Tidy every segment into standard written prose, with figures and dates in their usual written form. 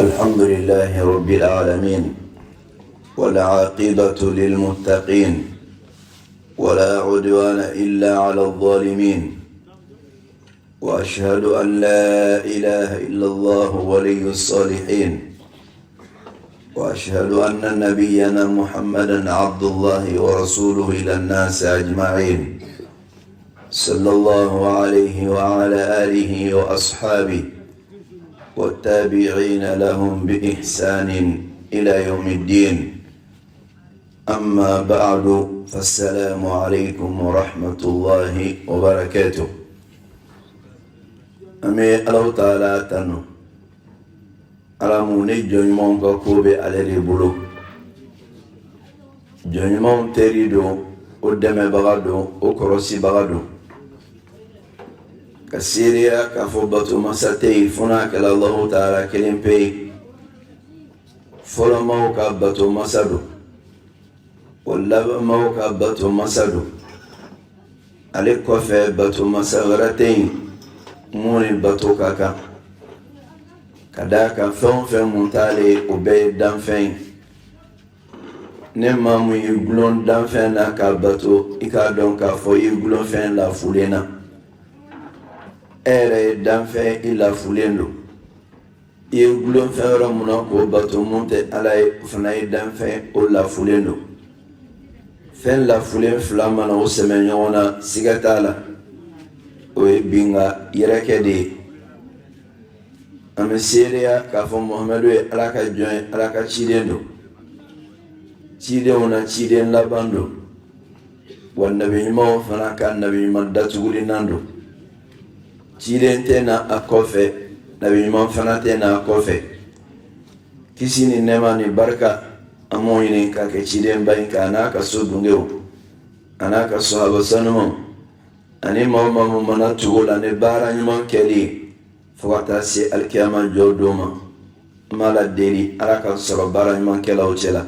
الحمد لله رب العالمين والعاقبة للمتقين ولا عدوان إلا على الظالمين وأشهد أن لا إله إلا الله ولي الصالحين وأشهد أن نبينا محمدا عبد الله ورسوله إلى الناس أجمعين صلى الله عليه وعلى آله وأصحابه والتابعين لهم بإحسان إلى يوم الدين. أما بعد فالسلام عليكم ورحمة الله وبركاته. أمي الله تعالى تنو على موني جنمون كوبي على البلو جنمون تريدو قدام بغدو وكرسي بغدو كسيريا كفوبتو مساتي فناك الله تعالى كلم بي فلمو كابتو مسادو واللب مو كابتو مسادو عليك كفي بتو مسغرتين موني بتو كاكا كداكا فن منتالي وبي دانفين نما مو يغلون دانفين كابتو إكا دونكا فو يغلون فين لا فولينا ere danfɛ I lafulen do I ye gulonfɛn yɔrɔ mun na k'o bato mun tɛ Ala ye o fana ye danfɛn o lafulen do fɛn lafulen fila mana o sɛmɛ ɲɔgɔn na siga t'a la o ye binga yɛrɛkɛ de ye an bɛ seereya k'a fɔ Muhamadu ye Ala ka jɔn ye Ala ka ciden do cidenw na ciden laban do wa nabi ɲumanw fana ka nabi ɲuman datugulinan do ciden tɛ na a kɔfɛ nabi ɲuman fana tɛ na a kɔfɛ kisi ni nɛɛma ni barika an m'o ɲini ka kɛ cidenba in kan a n'a ka so dunkew a n'a ka sahaba sanumaw ani maa o maa min mana tugu la ni baara ɲuman kɛli ye fo ka taa se alikiyama jɔ don ma n b'a la deli Ala k'an sɔrɔ baara ɲuman kɛlaw cɛla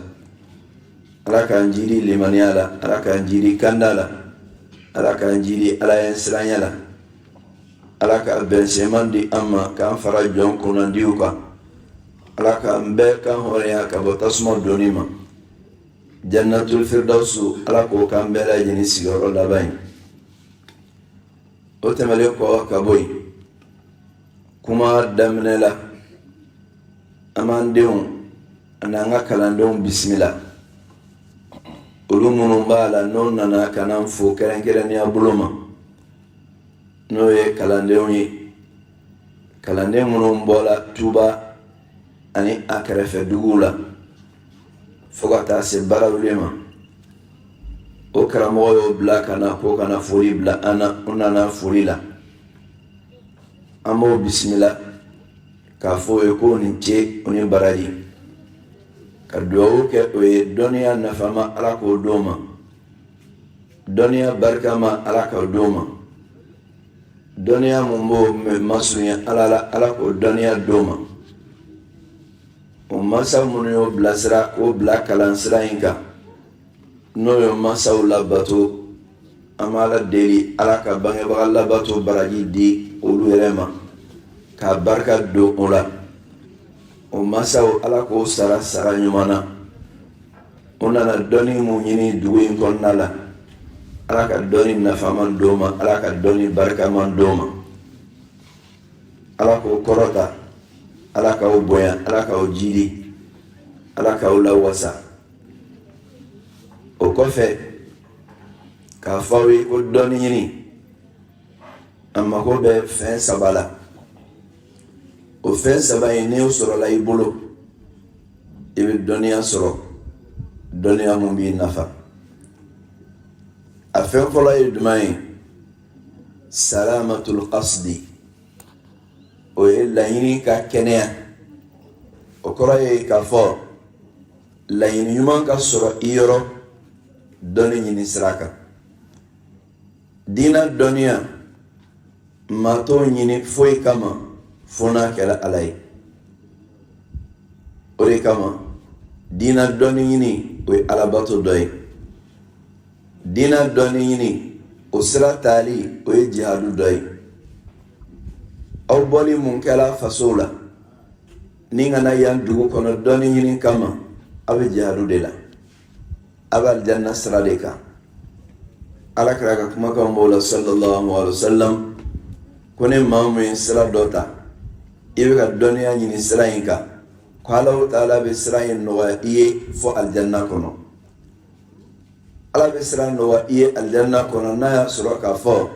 Ala k'an jidi limaniya la Ala k'an jidi kanda la Ala k'an jidi Ala ɲɛ siranya la Ala ka bɛnsɛman di an ma k'an fara jɔn kunnandiw kan Ala k'an bɛɛ kan hɔrɔnya ka bɔ tasuma donni ma jannatul firdausu Ala k'o k'an bɛɛ lajɛlen sigiyɔrɔ laban ye o tɛmɛlen kɔ ka bɔ yen kuma daminɛ la an b'an denw ani an ka kalandenw bisimila olu minnu b'a la n'o nana ka na fo kɛrɛnkɛrɛnnenya bolo ma n'o ye kalandenw ye kalanden minnu bɔla Tuba ani a kɛrɛfɛ duguw la fo ka taa se Barawuli ma o karamɔgɔ y'o bila ka na ko ka na foli bila an na o nana foli la an b'o bisimila k'a fɔ o ye ko ni ce o ni baraji ka duwawu kɛ o ye dɔnniya nafama Ala k'o d'o ma dɔnniya barikama Ala k'o d'o ma dɔnniya mun b'o masunya Ala la Ala k'o dɔnniya d'o ma o masa minnu y'o bilasira k'o bila kalansira in kan n'o ye masaw labato an b'a la deli Ala ka bangebaga labato baraji di olu yɛrɛ ma k'a barika don o la o masaw Ala k'o sara sara ɲuman na o nana dɔnni mun ɲini dugu in kɔnɔna la Ala ka dɔnni nafaman d'o ma Ala ka dɔnni barikaman d'o ma Ala k'o kɔrɔta Ala k'aw bonya Ala k'aw jidi Ala k'aw lawasa o kɔfɛ k'a fɔ aw ye ko dɔnni ɲini a mago bɛ fɛn saba la o fɛn saba in n'i sɔrɔla I bolo I bɛ dɔnniya sɔrɔ dɔnniya mun b'i nafa a fɛn fɔlɔ ye jumɛn ye salamatul qasdi o ye laɲini ka kɛnɛya o kɔrɔ ye k'a fɔ laɲini ɲuman ka sɔrɔ I yɔrɔ dɔnni ɲini sira kan diina dɔnniya maa t'o ɲini foyi kama fo n'a kɛra Ala ye o de kama diina dɔnni ɲini o ye Alabato dɔ ye diina dɔnni ɲini o sira taali o ye jihadu dɔ ye aw bɔli mun kɛla faso la ninga na yan dugu kono doni nyini kama abe jihadu de la abal janna sradeka ala kraka kuma ka mawla sallallahu alaihi wasallam kone mamu sira dota ibe ka doni ya nyini sira inka ko Allah taala be sira yin no iye fo aljanna kono ala be sira no iye aljanna kono na sura ka fo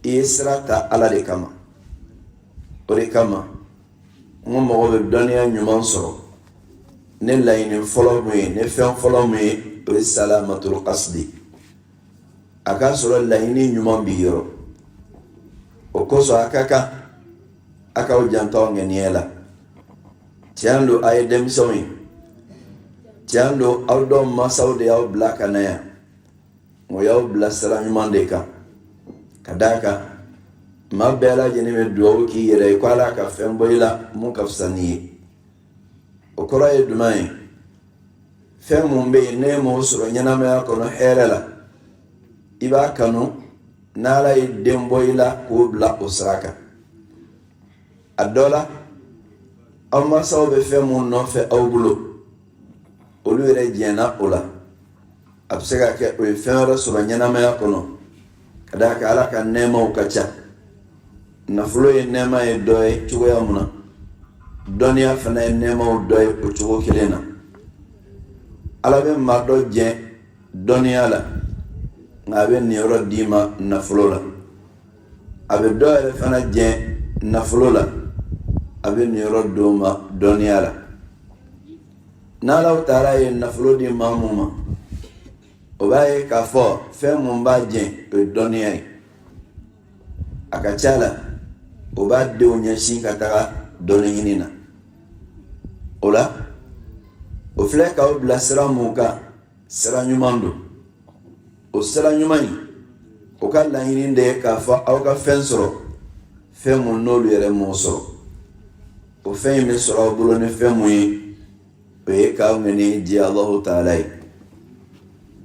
iye sira ta ala de kama ore kama mo mo be doni ya nyuman soro ne layini fɔlɔ mun ye ne fɛn fɔlɔ mun ye o ye salamatul qasdi a ka sɔrɔ layini ɲuman bi yɔrɔ o kosɔn a ka kan a k'aw janto ŋaniya la tiɲɛ don a ye denmisɛnw ye tiɲɛ don aw dɔw mansaw de y'aw bila ka na yan o y'aw bila sira ɲuman de kan ka d'a kan maa bɛɛ lajɛlen bɛ dugawu k'i yɛrɛ ye ko Ala ka fɛn bɔ i la mun ka fisa n'i ye o kɔrɔ ye jumɛn ye fɛn mun bɛ yen ne m'o sɔrɔ ɲɛnamaya kɔnɔ hɛrɛ la i b'a kanu n'Ala ye den bɔ i la k'o bila o sira kan a dɔ la aw mansaw bɛ fɛn mun nɔfɛ aw bolo olu yɛrɛ jɛnna o la a bɛ se ka kɛ o ye fɛn wɛrɛ sɔrɔ ɲɛnamaya kɔnɔ ka d'a kan Ala ka nɛɛmaw ka ca nafolo ye nɛɛma ye dɔ ye cogoya mun na dɔnniya fana ye nɛɛmaw dɔ ye o cogo kelen na Ala bɛ maa dɔ jɛn dɔnniya la nka a bɛ niyɔrɔ d'i ma nafolo la a bɛ dɔ yɛrɛ fana jɛn nafolo la a bɛ niyɔrɔ d'o ma dɔnniya la n'Ala taala ye nafolo di maa mun ma o b'a ye k'a fɔ fɛn mun b'a jɛn o ye dɔnniya ye a ka ca la o b'a denw ɲɛsin ka taga dɔnni ɲini na o la o filɛ k'aw bila sira mun kan sira ɲuman don o sira ɲuman in o ka laɲini de ye k'a fɔ aw ka fɛn sɔrɔ fɛn mun n'olu yɛrɛ m'o sɔrɔ o fɛn in bɛ sɔrɔ aw bolo ni fɛn mun ye o ye k'aw ŋɛniya diya Allahu taala ye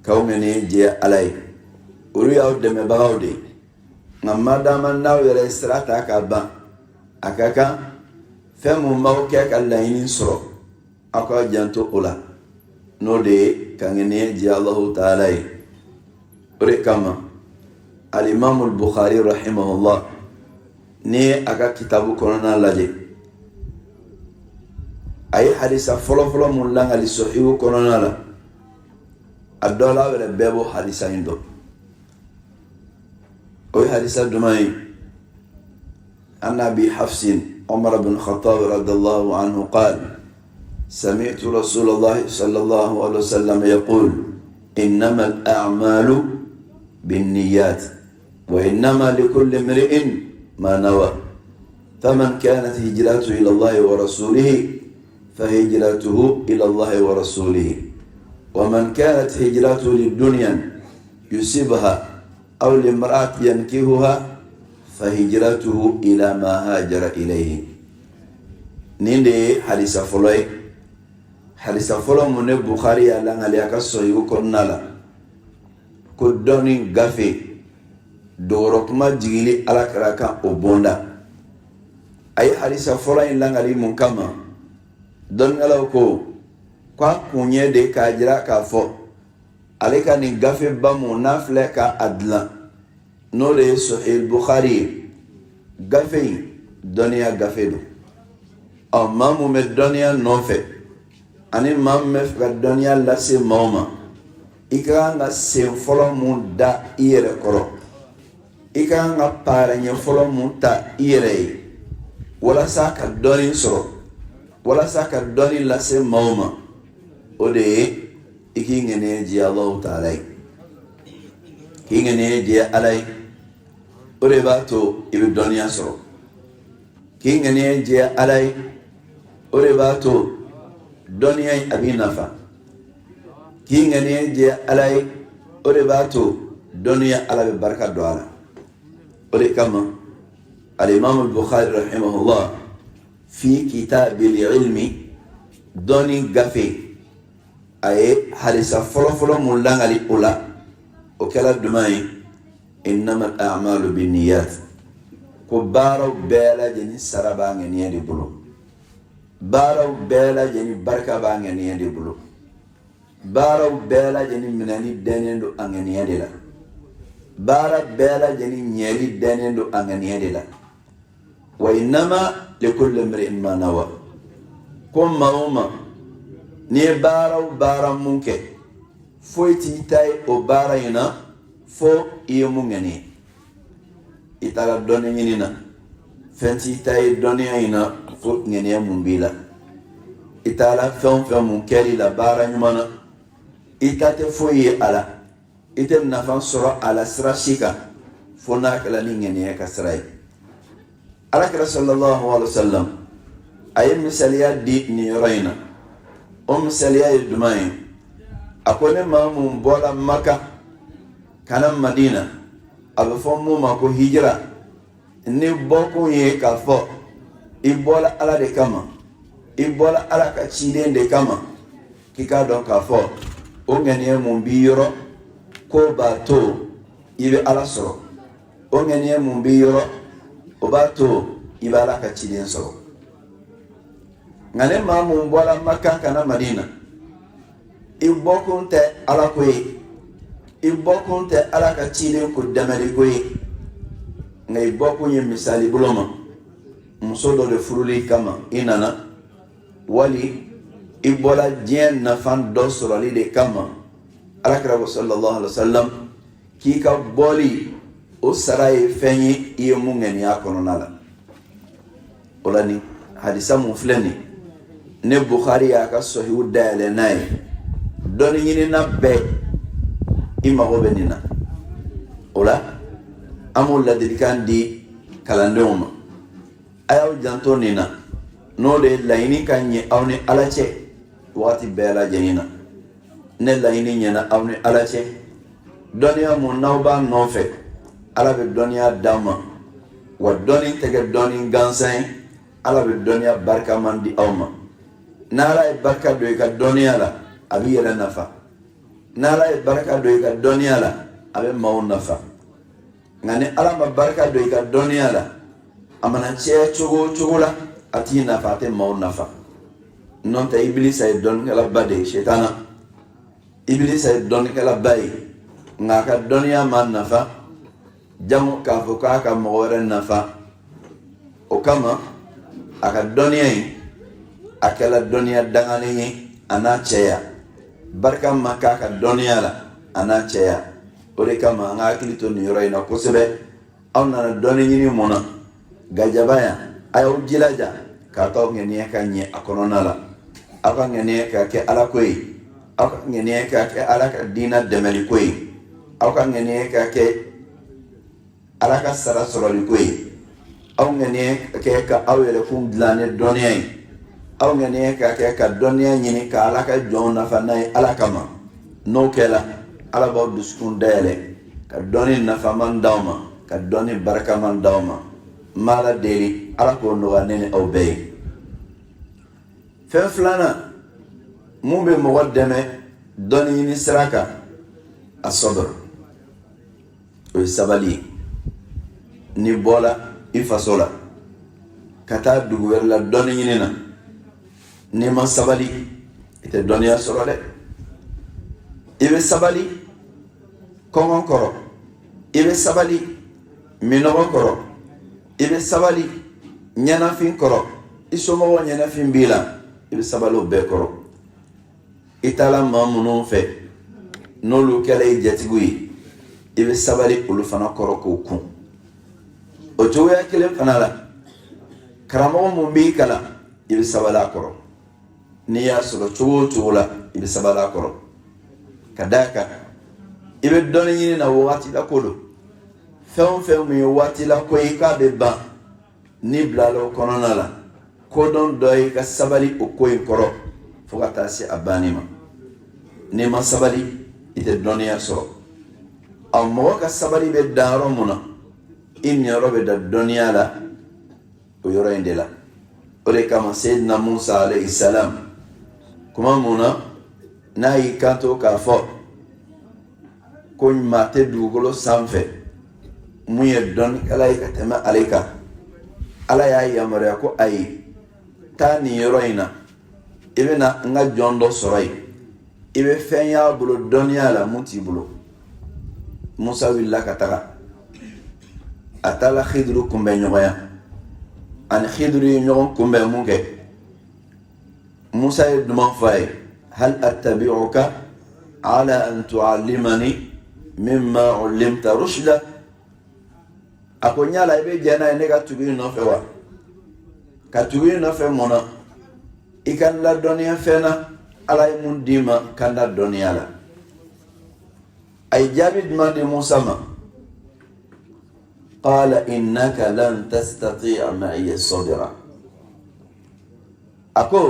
k'aw ŋɛniya diya Ala ye olu y'aw dɛmɛbagaw de ye nka madama n'aw yɛrɛ ye sira ta k'a ban a ka kan fɛn mun b'aw kɛ ka laɲini sɔrɔ aw ka janto o la n'o de ye ka ŋɛniya diya Allahu taala ye o de kama al-Imam al-Bukhari rahimahullah ni ye a ka kitabu kɔnɔna lajɛ a ye hadisa fɔlɔfɔlɔ mun langali Sahihu kɔnɔna la a dɔ la aw yɛrɛ bɛɛ b'o hadisa in dɔn o ye hadisa duman ye an Abi Hafsin Umar bin Khattab radiyallahu anhu qala سمعت رسول الله صلى الله عليه وسلم يقول إنما الأعمال بالنيات وإنما لكل امرئ ما نوى فمن كانت هجرته إلى الله ورسوله فهجرته إلى الله ورسوله ومن كانت هجرته للدنيا يصيبها أو لامرأة ينكهها فهجرته إلى ما هاجر إليه نيندي حديث فلوي حديث فلو من البخاري على عليك الصحيح كنا لا كدوني غافي دورك ما جيلي على كراكا أبوندا أي حديث فلو إن لان علي منكما دون علىكو kwa kunye de kajira ka fo aleka ni gafe bamu nafle ka adla no le Sahih Bukhari gafe dunya gafe do amma mu me dunya no fe ani mamme fa dunya la se mama ikanga se folo mu da ire koro ikanga para nye folo mu ta ire wala saka doni so wala saka doni la se mama ode iki ngene ji Allah taala ki ngene ji alai ode bato ibe dunya so ki ngene ji alai ode bato dunya abi nafa ki ngene ji alai ode bato dunya ala be barka do ala ode kama al-Imam al-Bukhari rahimahullah fi kitab al-ilmi doni gafe aye hadisa folo mun langali ula o kala dumai innama al-a'malu binniyat ko baro bela jeni saraba ngeni di bulu baaraw bɛɛ lajɛlen barika b'a ŋaniya de bolo. baaraw bɛɛ lajɛlen minɛli dɛnnen don a ŋaniya de la. baara bɛɛ lajɛlen ɲɛli dɛnnen don a ŋaniya de la. wa innama likulli imri'in ma nawa. ko maa o maa n'i ye baara o baara mun kɛ foyi t'i ta ye o baara in na fo i ye mun ŋaniya. i taara dɔnni ɲini na fɛn t'i ta ye dɔnniya in na fo ŋaniya mun b'i la. i taara fɛn o fɛn mun kɛli la baara ɲuman na i ta tɛ foyi ye a la. i tɛ nafa sɔrɔ a la sira si kan fo n'a kɛla ni ŋaniya ka sira ye. alakira sallallahu alaihi wasallam a ye misaliya di nin yɔrɔ in na. o misaliya ye jumɛn ye? a ko ne maa mun bɔra maka ka na madina, a bɛ fɔ mun ma ko hijira. ni bɔkun ye k'a fɔ i bɔra ala de kama, i bɔra ala ka ciden de kama, k'i k'a dɔn k'a fɔ o ŋaniya mun b'i yɔrɔ k'o b'a to i bɛ ala sɔrɔ. o ŋaniya mun b'i yɔrɔ o b'a to i bɛ ala ka ciden sɔrɔ. nka ne maa mun bɔra maka ka na madina, i bɔkun tɛ ala ko ye, i bɔkun tɛ ala ka ciden ko dɛmɛli ko ye, nka i bɔkun ye misali bolo ma muso dɔ de furuli kama i nana, wali i bɔra diɲɛ nafan dɔ sɔrɔli de kama. alakira sallallahu alaihi wasallam k'i ka bɔli o sara ye fɛn ye i ye mun ŋaniya kɔnɔna la. o la ni hadisa mun filɛ nin ne Bukhari y'a ka sahihu dayɛlɛ n'a ye, dɔnni ɲinina bɛɛ i mago bɛ nin na. o la an b'o ladilikan di kalandenw ma. a y'aw janto nin na, n'o de ye laɲini ka ɲɛ aw ni ala cɛ waati bɛɛ lajɛlen na. ne laɲini ɲɛna aw ni ala cɛ. dɔnniya mun n'aw b'a nɔfɛ ala bɛ dɔnniya d'aw ma, wa dɔnni tɛ kɛ dɔnni gansan ye. ala bɛ dɔnniya barikaman di aw ma. n'ala ye barika don i ka dɔnniya la a b'i yɛrɛ nafa. n'ala ye barika don i ka dɔnniya la a bɛ maaw nafa. nka ni ala ma barika don i ka dɔnniya la a mana caya cogo o cogo la a t'i nafa, a tɛ maaw nafa. n'o tɛ ibilisa ye dɔnnikɛla ba de ye, shetana. ibilisa ye dɔnnikɛla ba ye, nka a ka dɔnniya ma nafa jango k'a fɔ k'a ka mɔgɔ wɛrɛ nafa. o kama a ka dɔnniya in a kɛla dɔnniya dangalen ye a n'a cɛya. barika ma k'a ka dɔnniya la a n'a cɛya. o de kama an ka hakili to nin yɔrɔ in na kosɛbɛ. aw nana dɔnni ɲini mun na? gajaba yan a y'aw jilaja k'a k'aw ŋaniya ka ɲɛ a kɔnɔna la. aw ka ŋaniya ka kɛ ala ko ye, aw ka ŋaniya ka kɛ ala ka diina dɛmɛli ko ye, aw ka ŋaniya ka kɛ ala ka sara sɔrɔli ko ye, aw ŋaniya ka kɛ ka aw yɛrɛ kun dilan ni dɔnniya ye, aw ŋaniya ka kɛ ka dɔnniya ɲini ka ala ka jɔnw nafa n'a ye ala kama. n'o kɛla ala b'aw dusukun dayɛlɛ ka dɔnni nafaman d'aw ma, ka dɔnni barikaman d'aw ma. n b'a la deli ala k'o nɔgɔya ne ni aw bɛɛ ye. fɛn filanan mun bɛ mɔgɔ dɛmɛ dɔnni ɲini sira kan, a sabr, o ye sabali ye. n'i bɔra i faso la ka taa dugu wɛrɛ la dɔnni ɲini na, n'i ma sabali i tɛ dɔnniya sɔrɔ dɛ. i bɛ sabali kɔngɔ kɔrɔ, i bɛ sabali minɔgɔ kɔrɔ, i bɛ sabali ɲɛnafin kɔrɔ, i somɔgɔw ɲɛnafin b'i la, i bɛ sabali o bɛɛ kɔrɔ. i taara maa minnu fɛ n'olu kɛra i jatigiw ye, i bɛ sabali olu fana kɔrɔ k'o kun. o cogoya kelen fana la karamɔgɔ mun b'i kalan i bɛ sabali a kɔrɔ. n'i y'a sɔrɔ cogo o cogo la i bɛ sabali a kɔrɔ. ka d'a kan i bɛ dɔnni ɲini na waati la ko don. fɛn o fɛn min ye waati la ko ye k'a bɛ ban, n'i bilala o kɔnɔna la kodɔn dɔ ye ka sabali o ko in kɔrɔ fo ka taa se a banni ma. n'i ma sabali i tɛ dɔnniya sɔrɔ. a mɔgɔ ka sabali bɛ dan yɔrɔ mun na i niyɔrɔ bɛ da dɔnniya la o yɔrɔ in de la. o de kama Seydina Musa alayhi salam kuma mun na n'a y'i kanto k'a fɔ ko maa tɛ dugukolo sanfɛ mun ye dɔnnikɛla ye ka tɛmɛ ale kan, ala y'a yamaruya ko ayi, taa nin yɔrɔ in na i bɛ na n ka jɔn dɔ sɔrɔ yen i bɛ fɛn y'a bolo dɔnniya la mun t'i bolo. Musa wulila ka taga a taala Khidru kunbɛn ɲɔgɔnya ani Khidru ye ɲɔgɔn kunbɛn mun kɛ Musa ye duman fɔ a ye hal attabi'uka ala an tu'allimani mimma 'ullimta rushda a ko ɲala i bɛ jɛn n'a ye ne ka tugu i nɔfɛ wa ka tugu i nɔfɛ mun na i ka n ladɔnniya fɛn na Ala ye mun d'i ma ka n ladɔnniya la a ye jaabi duman di Musa ma qala innaka lan tastati'a ma'iya sabra a ko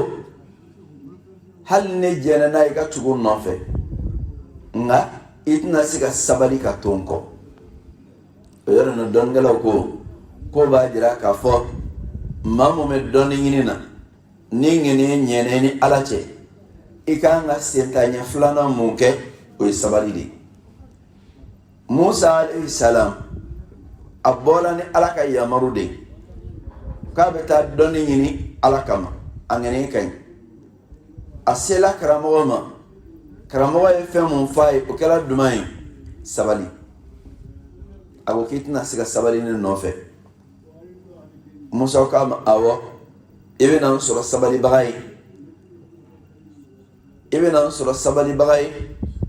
hali ne jɛnna n'a ye ka tugu nɔfɛ nka i tɛna se ka sabali ka to n kɔ o yɔrɔ in na dɔnnikɛlaw ko b'a jira k'a fɔ maa mun bɛ dɔnni ɲini na ni ŋɛniɛ ɲɛnɛ ni Ala cɛ i kan ka sentaɲɛ filanan mun kɛ o ye sabali de. Musa alayhi salam a bɔra ni Ala ka yamaru de k'a bɛ taa dɔnni ɲini Ala kama a ŋɛniɛ ka ɲi a sela karamɔgɔ ma karamɔgɔ ye fɛn mun f'a ye o kɛra duman ye sabali a ko k'i tɛna se ka sabali ne nɔfɛ Musa k'a ma awɔ i bɛ na n sɔrɔ sabalibaga ye i bɛ na n sɔrɔ sabalibaga ye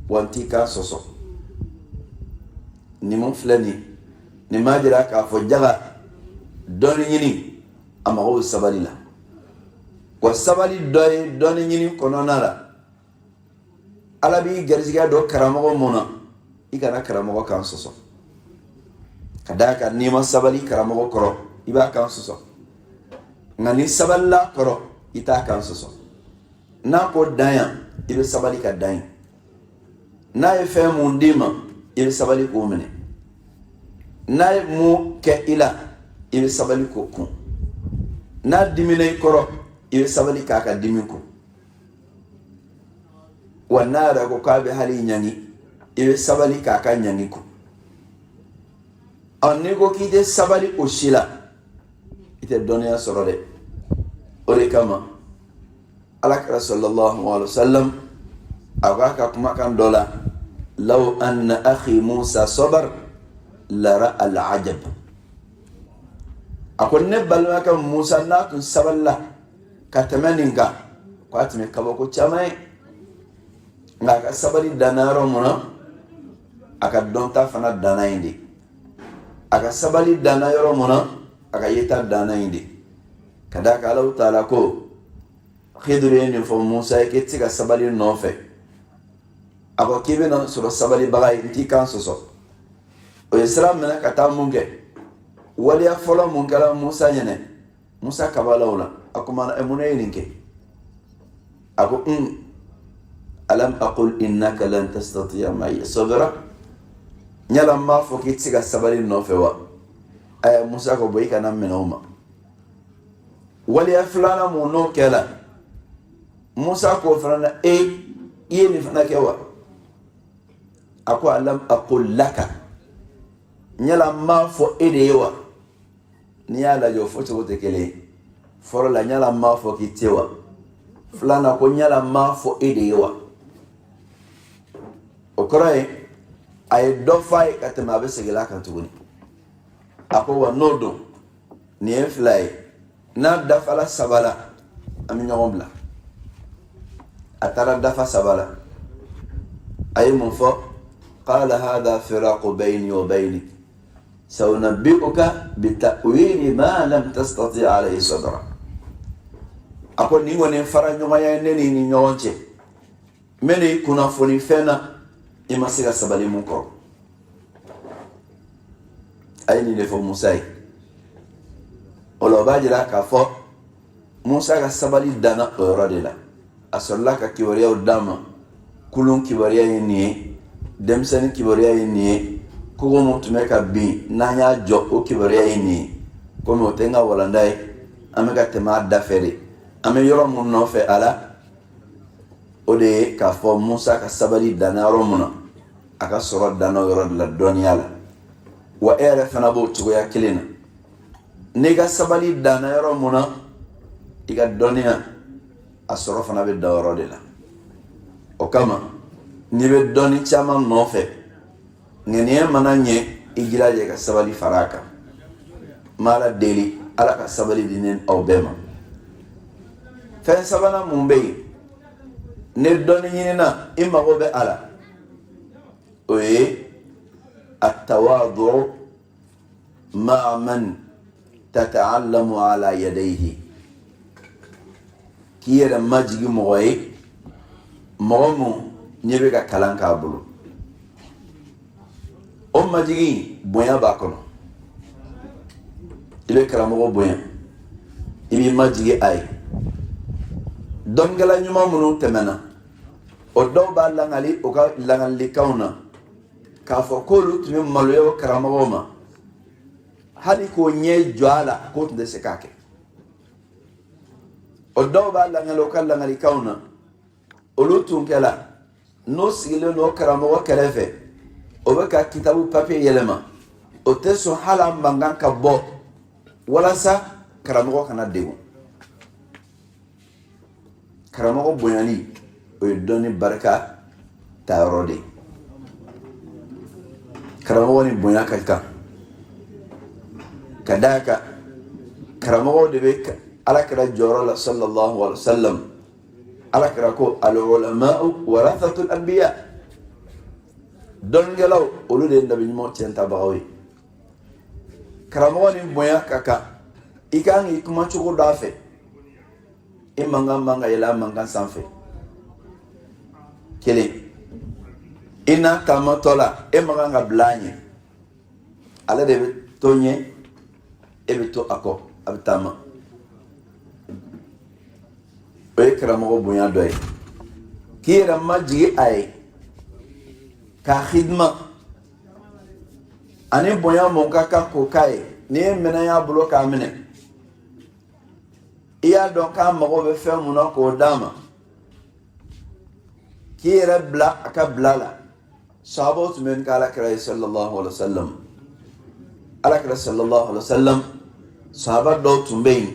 wa n t'i kan sɔsɔ ni mun filɛ nin m'a jira k'a fɔ jaga dɔnni ɲini a mago bɛ sabali la wa sabali dɔ ye dɔnni ɲini kɔnɔna la Ala b'i garizigɛ dɔ karamɔgɔ mun na i kana karamɔgɔ kan sɔsɔ ka d'a kan n'i ma sabali karamɔgɔ kɔrɔ i b'a kan sɔsɔ nka ni sabalila kɔrɔ i t'a kan sɔsɔ n'a ko dan yan i bɛ sabali ka dan ye n'a ye fɛn mun d'i ma i bɛ sabali k'o minɛ n'a ye mun kɛ i la i bɛ sabali k'o kun n'a dimina i kɔrɔ i bɛ sabali k'a ka dimi kun wa n'a yɛrɛ ko k'a bɛ hali ɲangi i bɛ sabali k'a ka ɲangi kun n'i ko k'i tɛ sabali o si la i tɛ dɔnniya sɔrɔ dɛ o de kama Alakira sallallahu alaihi wasallam a ko a ka kumakan dɔ la law anna akhi Musa sabar lara al-ajab a ko ne balimakɛ Musa n'a tun sabalila ka tɛmɛ nin kan ko a tun bɛ kabako caman ye nka a ka sabali danna yɔrɔ mun na a ka dɔnta fana danna yen de a ka sabali danna yɔrɔ mun na a ka yeta danna yen de ka d'a kan Alahu Taala ko Khidru ye nin fɔ Musa ye k'i tɛ se ka sabali nɔfɛ a ko k'i bɛna sɔrɔ sabalibaga ye n t'i kan sɔsɔ o ye sira minɛ ka taa mun kɛ waliya fɔlɔ mun kɛra Musa ɲɛnɛ Musa kabala o la a ko mun ye nin kɛ a ko alam aqul innaka lan tastati'a ma'iya sabra ɲala n b'a fɔ k'i tɛ se ka sabali nɔfɛ wa aya Musa ko bɔ i kana minɛ o ma waliya filanan mun n'o kɛla Musa ko fana na i ye nin fana kɛ wa a ko alam aqul laka ɲala n b'a fɔ e de ye wa n'i y'a lajɛ o fɔcogo tɛ kelen ye fɔlɔ la ɲala n b'a fɔ k'i tɛ wa filanan ko ɲala n b'a fɔ e de ye wa o kɔrɔ ye a ye dɔ f'a ye ka tɛmɛ a bɛ segin a kan tuguni a ko wa n'o don nin ye fila ye n'a dafala saba la an bɛ ɲɔgɔn bila a taara dafa saba la a ye mun fɔ qala hadha firaqu bayni wa baynik saunabbi'uka bita'wili ma lam tastati' alayhi sabra a ko nin kɔni fara ɲɔgɔnya ye ne ni ɲɔgɔn cɛ n bɛ n'i kunnafoni fɛn na i ma se ka sabali mun kɔrɔ a ye nin de fɔ Musa ye o la o b'a jira k'a fɔ Musa ka sabali danna o yɔrɔ de la a sɔrɔla ka kibaruyaw d'a ma kulun kibaruya ye nin ye denmisɛnnin kibaruya ye nin ye kogo mun tun bɛ ka bin n'an y'a jɔ o kibaruya ye nin ye komi o tɛ n ka walanda ye an bɛ ka tɛmɛ a da fɛ de an bɛ yɔrɔ mun nɔfɛ a la o de ye k'a fɔ Musa ka sabali danna yɔrɔ mun na a ka sɔrɔ danna o yɔrɔ de la dɔnniya la wa e yɛrɛ fana b'o cogoya kelen na n'i ka sabali danna yɔrɔ mun na iga dɔnniya a sɔrɔ fana bɛ da yɔrɔ de la o kama n'i bɛ dɔnni caman nɔfɛ ŋaniya mana ɲɛ i jilaja ka sabali fara a kan n bɛ Ala deli Ala ka sabali di ne aw bɛɛ ma fɛn sabanan mun bɛ yen ni dɔnni ɲinina i mago bɛ a la o ye التواضع مع من تتعلم على يديه k'i yɛrɛ majigi mɔgɔ ye mɔgɔ mun ɲɛ bɛ ka kalan k'a bolo o majigi bonya b'a kɔnɔ i bɛ karamɔgɔ bonya i b'i majigi a ye dɔnkɛla ɲuman minnu tɛmɛna o dɔw b'a langali o ka langalikanw na k'a fɔ k'olu tun bɛ maloya o karamɔgɔw ma hali k'o ɲɛ jɔ a la k'o tun tɛ se k'a kɛ o dɔw b'a langali o ka langalikanw na olu tun kɛla n'o sigilen don o karamɔgɔ kɛrɛfɛ o bɛ ka kitabu papiye yɛlɛma o tɛ sɔn hali a mankan ka bɔ walasa karamɔgɔ kana degun karamɔgɔ bonyali o ye dɔnni barika tayɔrɔ de ye karamɔgɔ ni bonya ka kan ka d'a kan karamɔgɔ de bɛ alakira jɔyɔrɔ la sallallahu alaihi wa sallam alakira ko al-ulama'u warathatul anbiya dɔnnikɛlaw olu de ye nabi ɲuman tiɲɛtabagaw ye karamɔgɔ ni bonya ka kan i kan k'i kuma cogo dɔ a fɛ i mankan man ka yɛlɛ a mankan sanfɛ kelen i n'a taamatɔ la e man kan ka bila a ɲɛ ale de bɛ to ɲɛ e bɛ to a kɔ a bɛ taama o ye karamɔgɔ bonya dɔ ye k'i yɛrɛ majigi a ye k'a xidima ani bonya mun ka kan k'o k'a ye n'i ye minɛn y'a bolo k'a minɛ i y'a dɔn k'a mago bɛ fɛn mun na k'o d'a ma k'i yɛrɛ bila a ka bila la sahabaw tun bɛ nin kɛ alakira ye sallallahu alaihi wa sallam alakira sallallahu alaihi wa sallam sahaba dɔw tun bɛ yen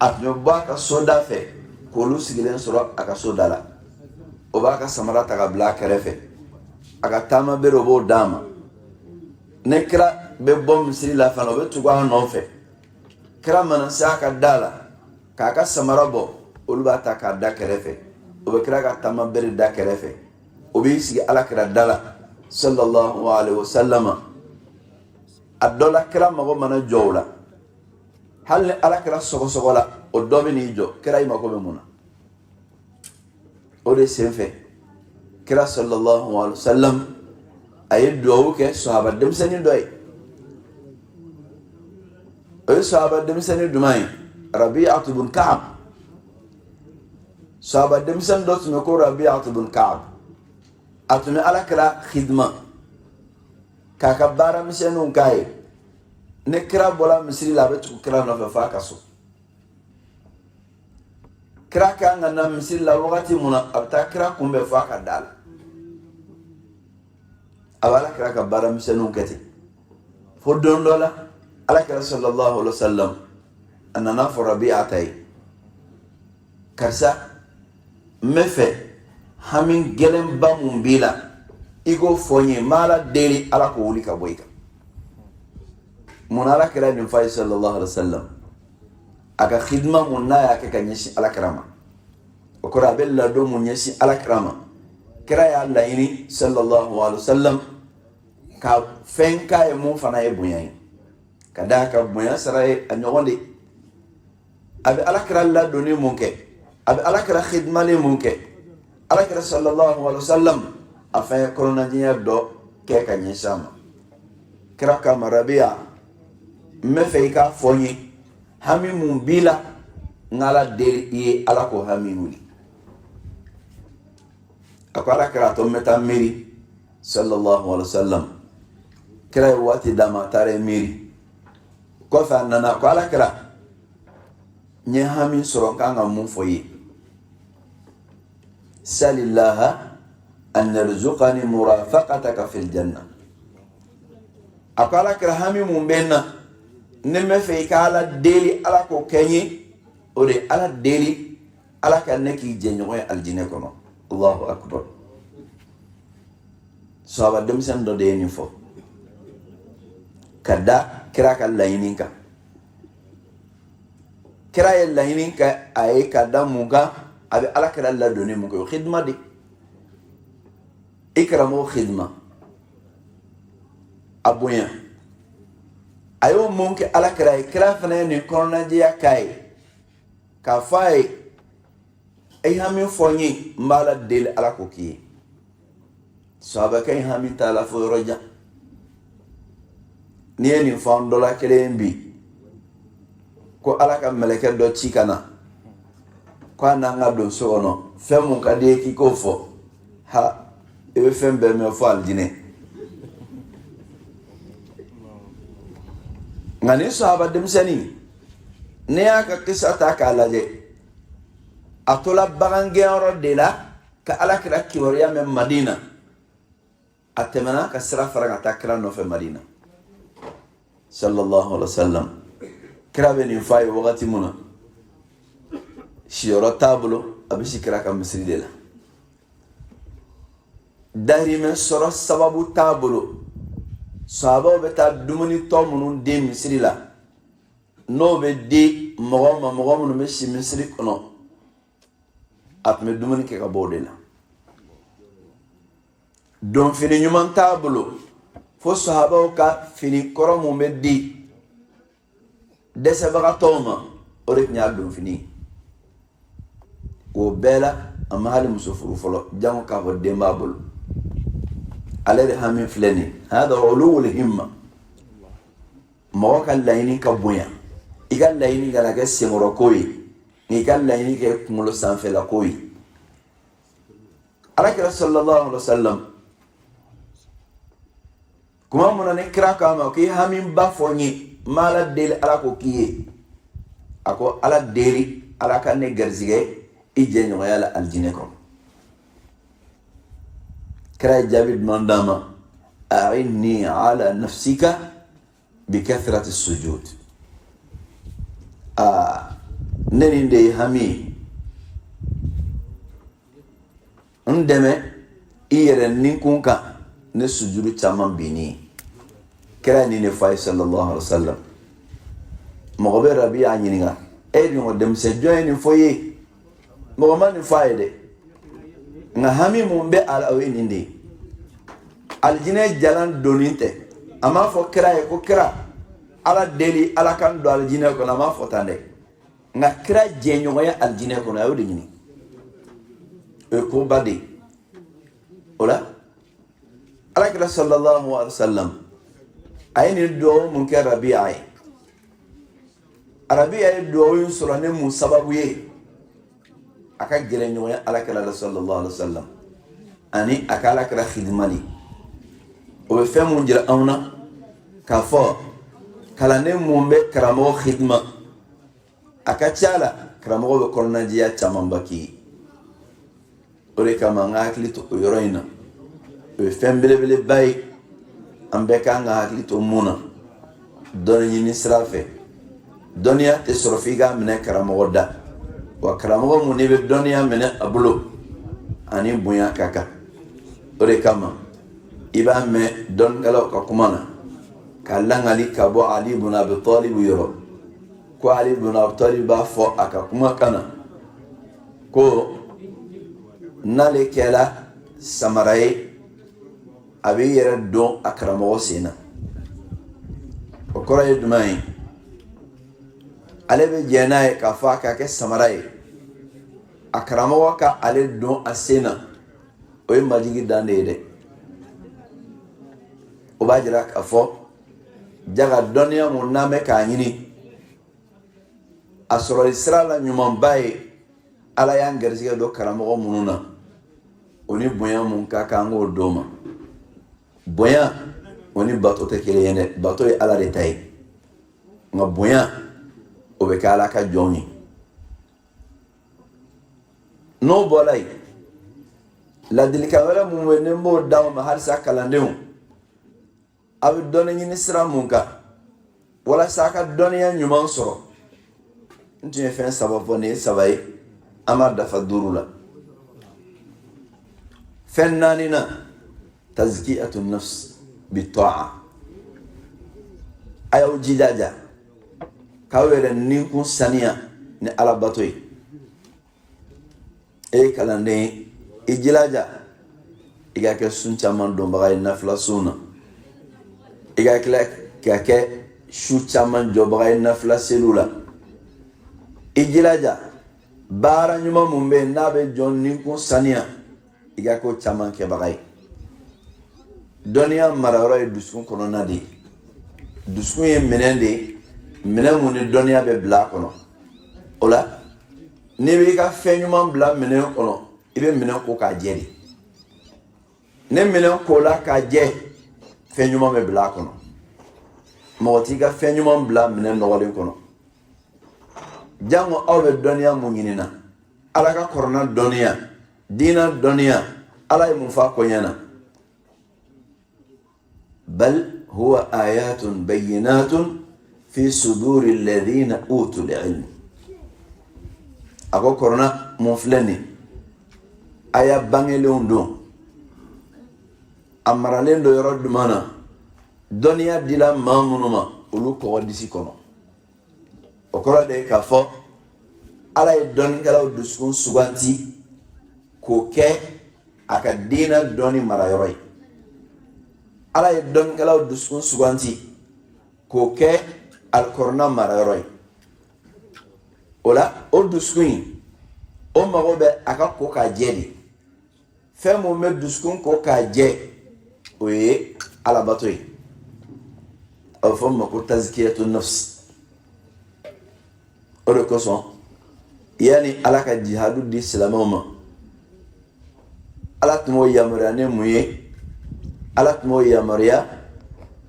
a tun bɛ bɔ a ka soda fɛ k'olu sigilen sɔrɔ a ka soda la o b'a ka samara ta ka bila a kɛrɛfɛ a ka taama bere o b'o d'a ma ne kira bɛ bɔ misiri la fana o bɛ tugu a nɔfɛ kira mana se a ka da la k'a ka samara bɔ olu b'a ta k'a da kɛrɛfɛ o bɛ kira ka taama bere da kɛrɛfɛ o b'i sigi alakira da la sallallahu alaihi wa sallam a dɔ la kira mago mana jɔ o la hali ni alakira sɔgɔsɔgɔ la o dɔ bɛ n'i jɔ kira i mago bɛ mun na o de sen fɛ kira sallallahu alaihi wa sallam a ye duwawu kɛ sahaba denmisɛnnin dɔ ye o ye sahaba denmisɛnnin jumɛn ye Rabi'atu bin Ka'ab sahaba denmisɛnnin dɔ tun bɛ ko Rabi'atu bin Ka'ab a tun bɛ alakira xidima k'a ka baara misɛnninw k'a ye ne kira bɔra misiri la a bɛ tugu kira nɔfɛ f'a ka so kira kan ka na misiri la wagati mun na a bɛ taa kira kunbɛn f'a ka da la a bɛ alakira ka baara misɛnninw kɛ ten fo don dɔ la alakira sallallahu alaihi wa sallam a nana fɔ Rabi'ata ye karisa n bɛ fɛ hami gɛlɛnba mun b'i la i k'o fɔ n ye n b'a la deli ala k'o wuli ka bɔ i kan mun ala kɛra nin fa ye sallallahu alaihi wa sallam a ka xidima mun n'a y'a kɛ ka ɲɛsin alakira ma o kɔrɔ a bɛ ladon mun ɲɛsin alakira ma kira y'a laɲini sallallahu alaihi wa sallam ka fɛn k'a ye mun fana ye bonya ye ka d'a ka bonya sara ye a ɲɔgɔn de a bɛ alakira ladonni mun kɛ a bɛ alakira xidimalen mun kɛ alakira sallallahu alaihi wa sallam a fɛn ye kɔnɔnajɛya dɔ kɛ ka ɲɛsin a ma kira kama Rabi'a n bɛ fɛ i k'a fɔ n ye hami mun b'i la n ala deli i ye ala k'o hami wuli a ko alakira a to n bɛ taa miiri sallallahu alaihi wa sallam kira ye waati d'a ma a taara miiri kɔfɛ a nana a ko alakira n ye hami sɔrɔ n kan ka mun fɔ i ye salillaha an yarzuqani murafaqataka fil janna a ko alakira hami mun bɛ n na ne bɛ fɛ i ka ala deli ala k'o kɛ n ye ode ala deli ala ka neki jenyo aljine kono Allahu akbar sahaba demsen do de ni fo kada kira ka layininka kira ye layininka ay kada muga abi ala kira la doni muga khidma di ikramu khidma abuya ayo munke ala kira fana ni korona je yakai ka fay ay hamin fonyi mbala del ala ko ki sahaba kay hamin tala fo roja ni ni fondola kelembi ko ala ka meleke do chikana ko ananga do sono femu ka de ki ko fo ha e fembe me fo aljine ngani sahaba dem seni ne aka kisa ta ka laje atola bagangero de la ka ala kira kiwariya me madina atemana ka sira faraga ta kira no fe madina sallallahu alaihi wasallam kira be ni fay wakati muna shiyoro tablo abisi kira ka misri de la dari men soro sababu tablo sahaba be ta dumuni to munun de misri la no be di mogo munu me shi misri kono atme dumuni ke ka bode la don fini nyuman tablo fo sahaba ka fini koro mu be di dese baga toma orek nya don fini o bela amali musufuru folo jango ka fo demba bol alere hamin fleni hada ulul himma mo ka layni ka buya igal layni gala ga semoro koyi igal layni ke kumulo sanfe la koyi alaka sallallahu alaihi wasallam kuma muna ne kira kama ki hamin ba fonyi mala deli ala ko kiye ako ala deli ala ka ne garzige ije no yala aljine ko kira jabir mandama a'inni ala nafsika bikathrati as-sujud neni de hami ndeme iyere ninkunka ne sujudu chaman bini kira ni ne fay sallallahu alaihi wasallam mo be rabi anyinga e ni mo dem se joy ni foye mo ma ni fayde nga hami mo be ala we ni ndi aljine jalan doninte ama fo kira e ko kira ala deli ala kan do aljine ko na ma fo tande nga kira jenyo ya aljine ko na yodi ni e ko badi ola ala kira sallallahu alaihi wasallam ayni do mun ke rabi'a arabiya do yin surane mu sababu ye aka gele nyoya ala kira sallallahu alaihi wasallam ani akala kira khidmani o be fem mun jira awna ka fo kala ne mun be karamo khidma aka chala karamo be korna jiya chamambaki ore kama ngakli to yoroina be fem bele bay ambe ka ngakli to muna don yini srafe donia te sorofiga mene karamo da wa karamo mun ne be donia mene abulo ani bunya kaka ore kama iba me don galo ka kumana kallan ali kabo ali ibn abi talib yoro ko ali ibn abi talib ba fo aka kuma kana ko nale kela samarai abi yere don akramo sina ko koray dumay ale be jenaay ka fa ka ke samarai akramo ka ale don asena o majigi dande de o bajira ka fo jaga donia mun name ka nyini asoro israla nyumon baye ala yang gerziga do karamo mununa oni boya mun ka kango doma boya oni bato te kele yene bato e ala retay nga boya o be kala ka joni no bolay la delikawala mun wene mo daw ma har sa kalandeu abe doni ni sira mun ka wala saka doni ya nyuman soro nti ye fen saba fo ne saba ye amar dafa durula fen nanina tazkiyatu nafs bita'a ayaw jijaja kawere ninkun saniya ni alabatoy kalande ijilaja iga ke sun caman don bagay nafla suna iga ke shu caman jo bagay nafla selula ijilaja bara nyuma mumbe nabe jon ninkun saniya iga ko caman ke bagay doniya mararo e duskun kono nadi duskun ye menende menen mun doniya be bla kono ola ni bi ka fenyuma bla menen kono ibe menen ko ka jeri ne menen ko la ka je fenyuma me bla kono moti ka fenyuma bla menen no walen kono jango awbe doniya mun yinina ala ka korona doniya dina doniya ala mun fa ko yana بل هو آيات بينات في صدور الذين أوتوا العلم أقول كورونا مفلني آية بانجلون دون أمرالين دو يرد مانا دنيا ديلا مامونما ولو كواديسي كونو وكرا دي كافو على الدنيا كلاو دسكون سوغانتي كوكي أكادينا دوني مرايوري ala ye dɔnkɛlaw dusukun suganti k'o kɛ alikɔrɔna marayɔrɔ ye o la o dusukun in o mago bɛ a ka ko k'a jɛ de fɛn mun bɛ dusukun ko k'a jɛ o ye alabato ye a bɛ fɔ min ma ko tazkiyatu nafs o de kosɔn yanni ala ka jihadu di silamɛw ma ala tun b'o yamaruya ni mun ye ala tun b'o yamaruya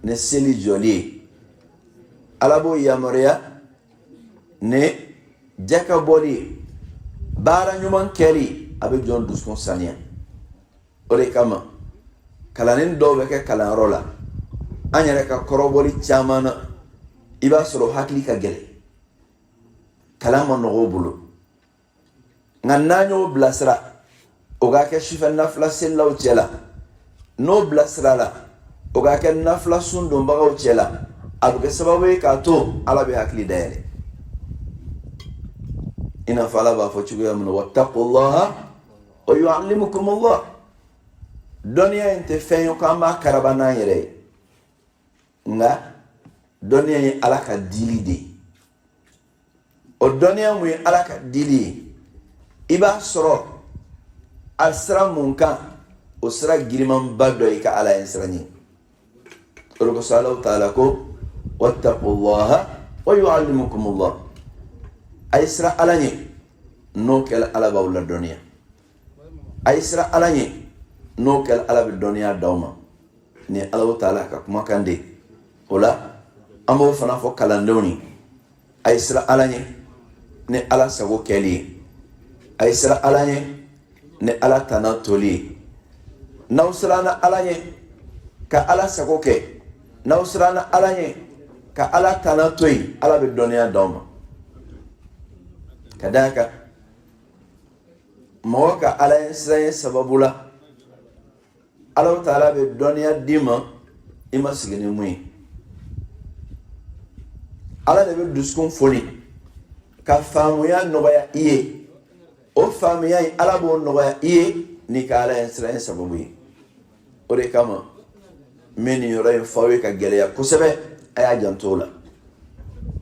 ni seli jɔli ye ala b'o yamaruya ni jaka bɔli ye baara ɲuman kɛli a bɛ jɔn dusukun saniya o de kama kalanin dɔw bɛ kɛ kalanyɔrɔ la an yɛrɛ ka kɔrɔbɔli caman na i b'a sɔrɔ hakili ka gɛlɛn kalan ma nɔgɔ o bolo nka n'an y'o bilasira o ka kɛ sufɛ nafila selilaw cɛ la n'o bilasira la o ka kɛ nafila sun donbagaw cɛ la a bɛ kɛ sababu ye k'a to ala bɛ hakili dayɛlɛ i n'a fɔ ala b'a fɔ cogoya min na wattaqullaha wa yu'allimukumullah dɔnniya in tɛ fɛn ye k'an b'a karaba n'an yɛrɛ ye nka dɔnniya ye ala ka dili de ye o dɔnniya mun ye ala ka dili ye i b'a sɔrɔ a sira mun kan o sira girimanba dɔ i ka ala ye sira ɲɛ o de kosɔn alaw taala ko wattaqullaha wa yu'allimukumullah a ye sira ala ɲɛ n'o kɛla ala b'aw la dɔnniya a ye sira ala ɲɛ n'o kɛla ala bɛ dɔnniya d'aw ma ni alaw taala ka kumakan de o la an b'o fana fɔ kalandenw ye a ye sira ala ɲɛ ni ala sago kɛli ye a ye sira ala ɲɛ ni ala tana toli ye n'aw siranna ala ɲɛ ka ala sago kɛ n'aw siranna ala ɲɛ ka ala tana to yen ala bɛ dɔnniya d'aw ma ka d'a kan mɔgɔ ka ala ɲɛ siran ye sababu la alaw taala bɛ dɔnniya d'i ma i ma sigi ni mun ye ala de bɛ dusukun foni ka faamuya nɔgɔya i ye o faamuya in ala b'o nɔgɔya i ye n'i ka ala ɲɛ siran ye sababu ye o de kama n bɛ nin yɔrɔ in f'aw ye ka gɛlɛya kosɛbɛ a y'a janto o la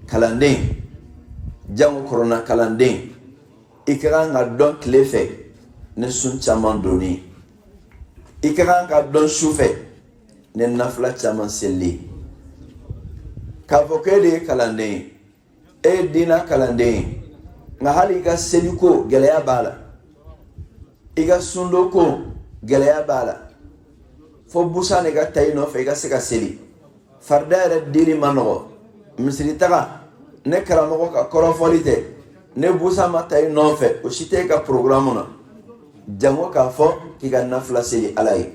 kalanden jango kɔrɔna kalanden i ka kan ka dɔn tile fɛ ni sun caman donni i ka kan ka dɔn su fɛ ni nafila caman selili k'a fɔ ko e de ye kalanden ye e ye diina kalanden ye nka hali i ka seliko gɛlɛya b'a la i ka sundoko gɛlɛya b'a la fo busan de ka ta i nɔfɛ i ka se ka seli farida yɛrɛ dili ma nɔgɔ misiri taga ne karamɔgɔ ka kɔrɔfɔli tɛ ne busan ma ta i nɔfɛ o si tɛ e ka programme na jango k'a fɔ k'i ka nafila seli ala ye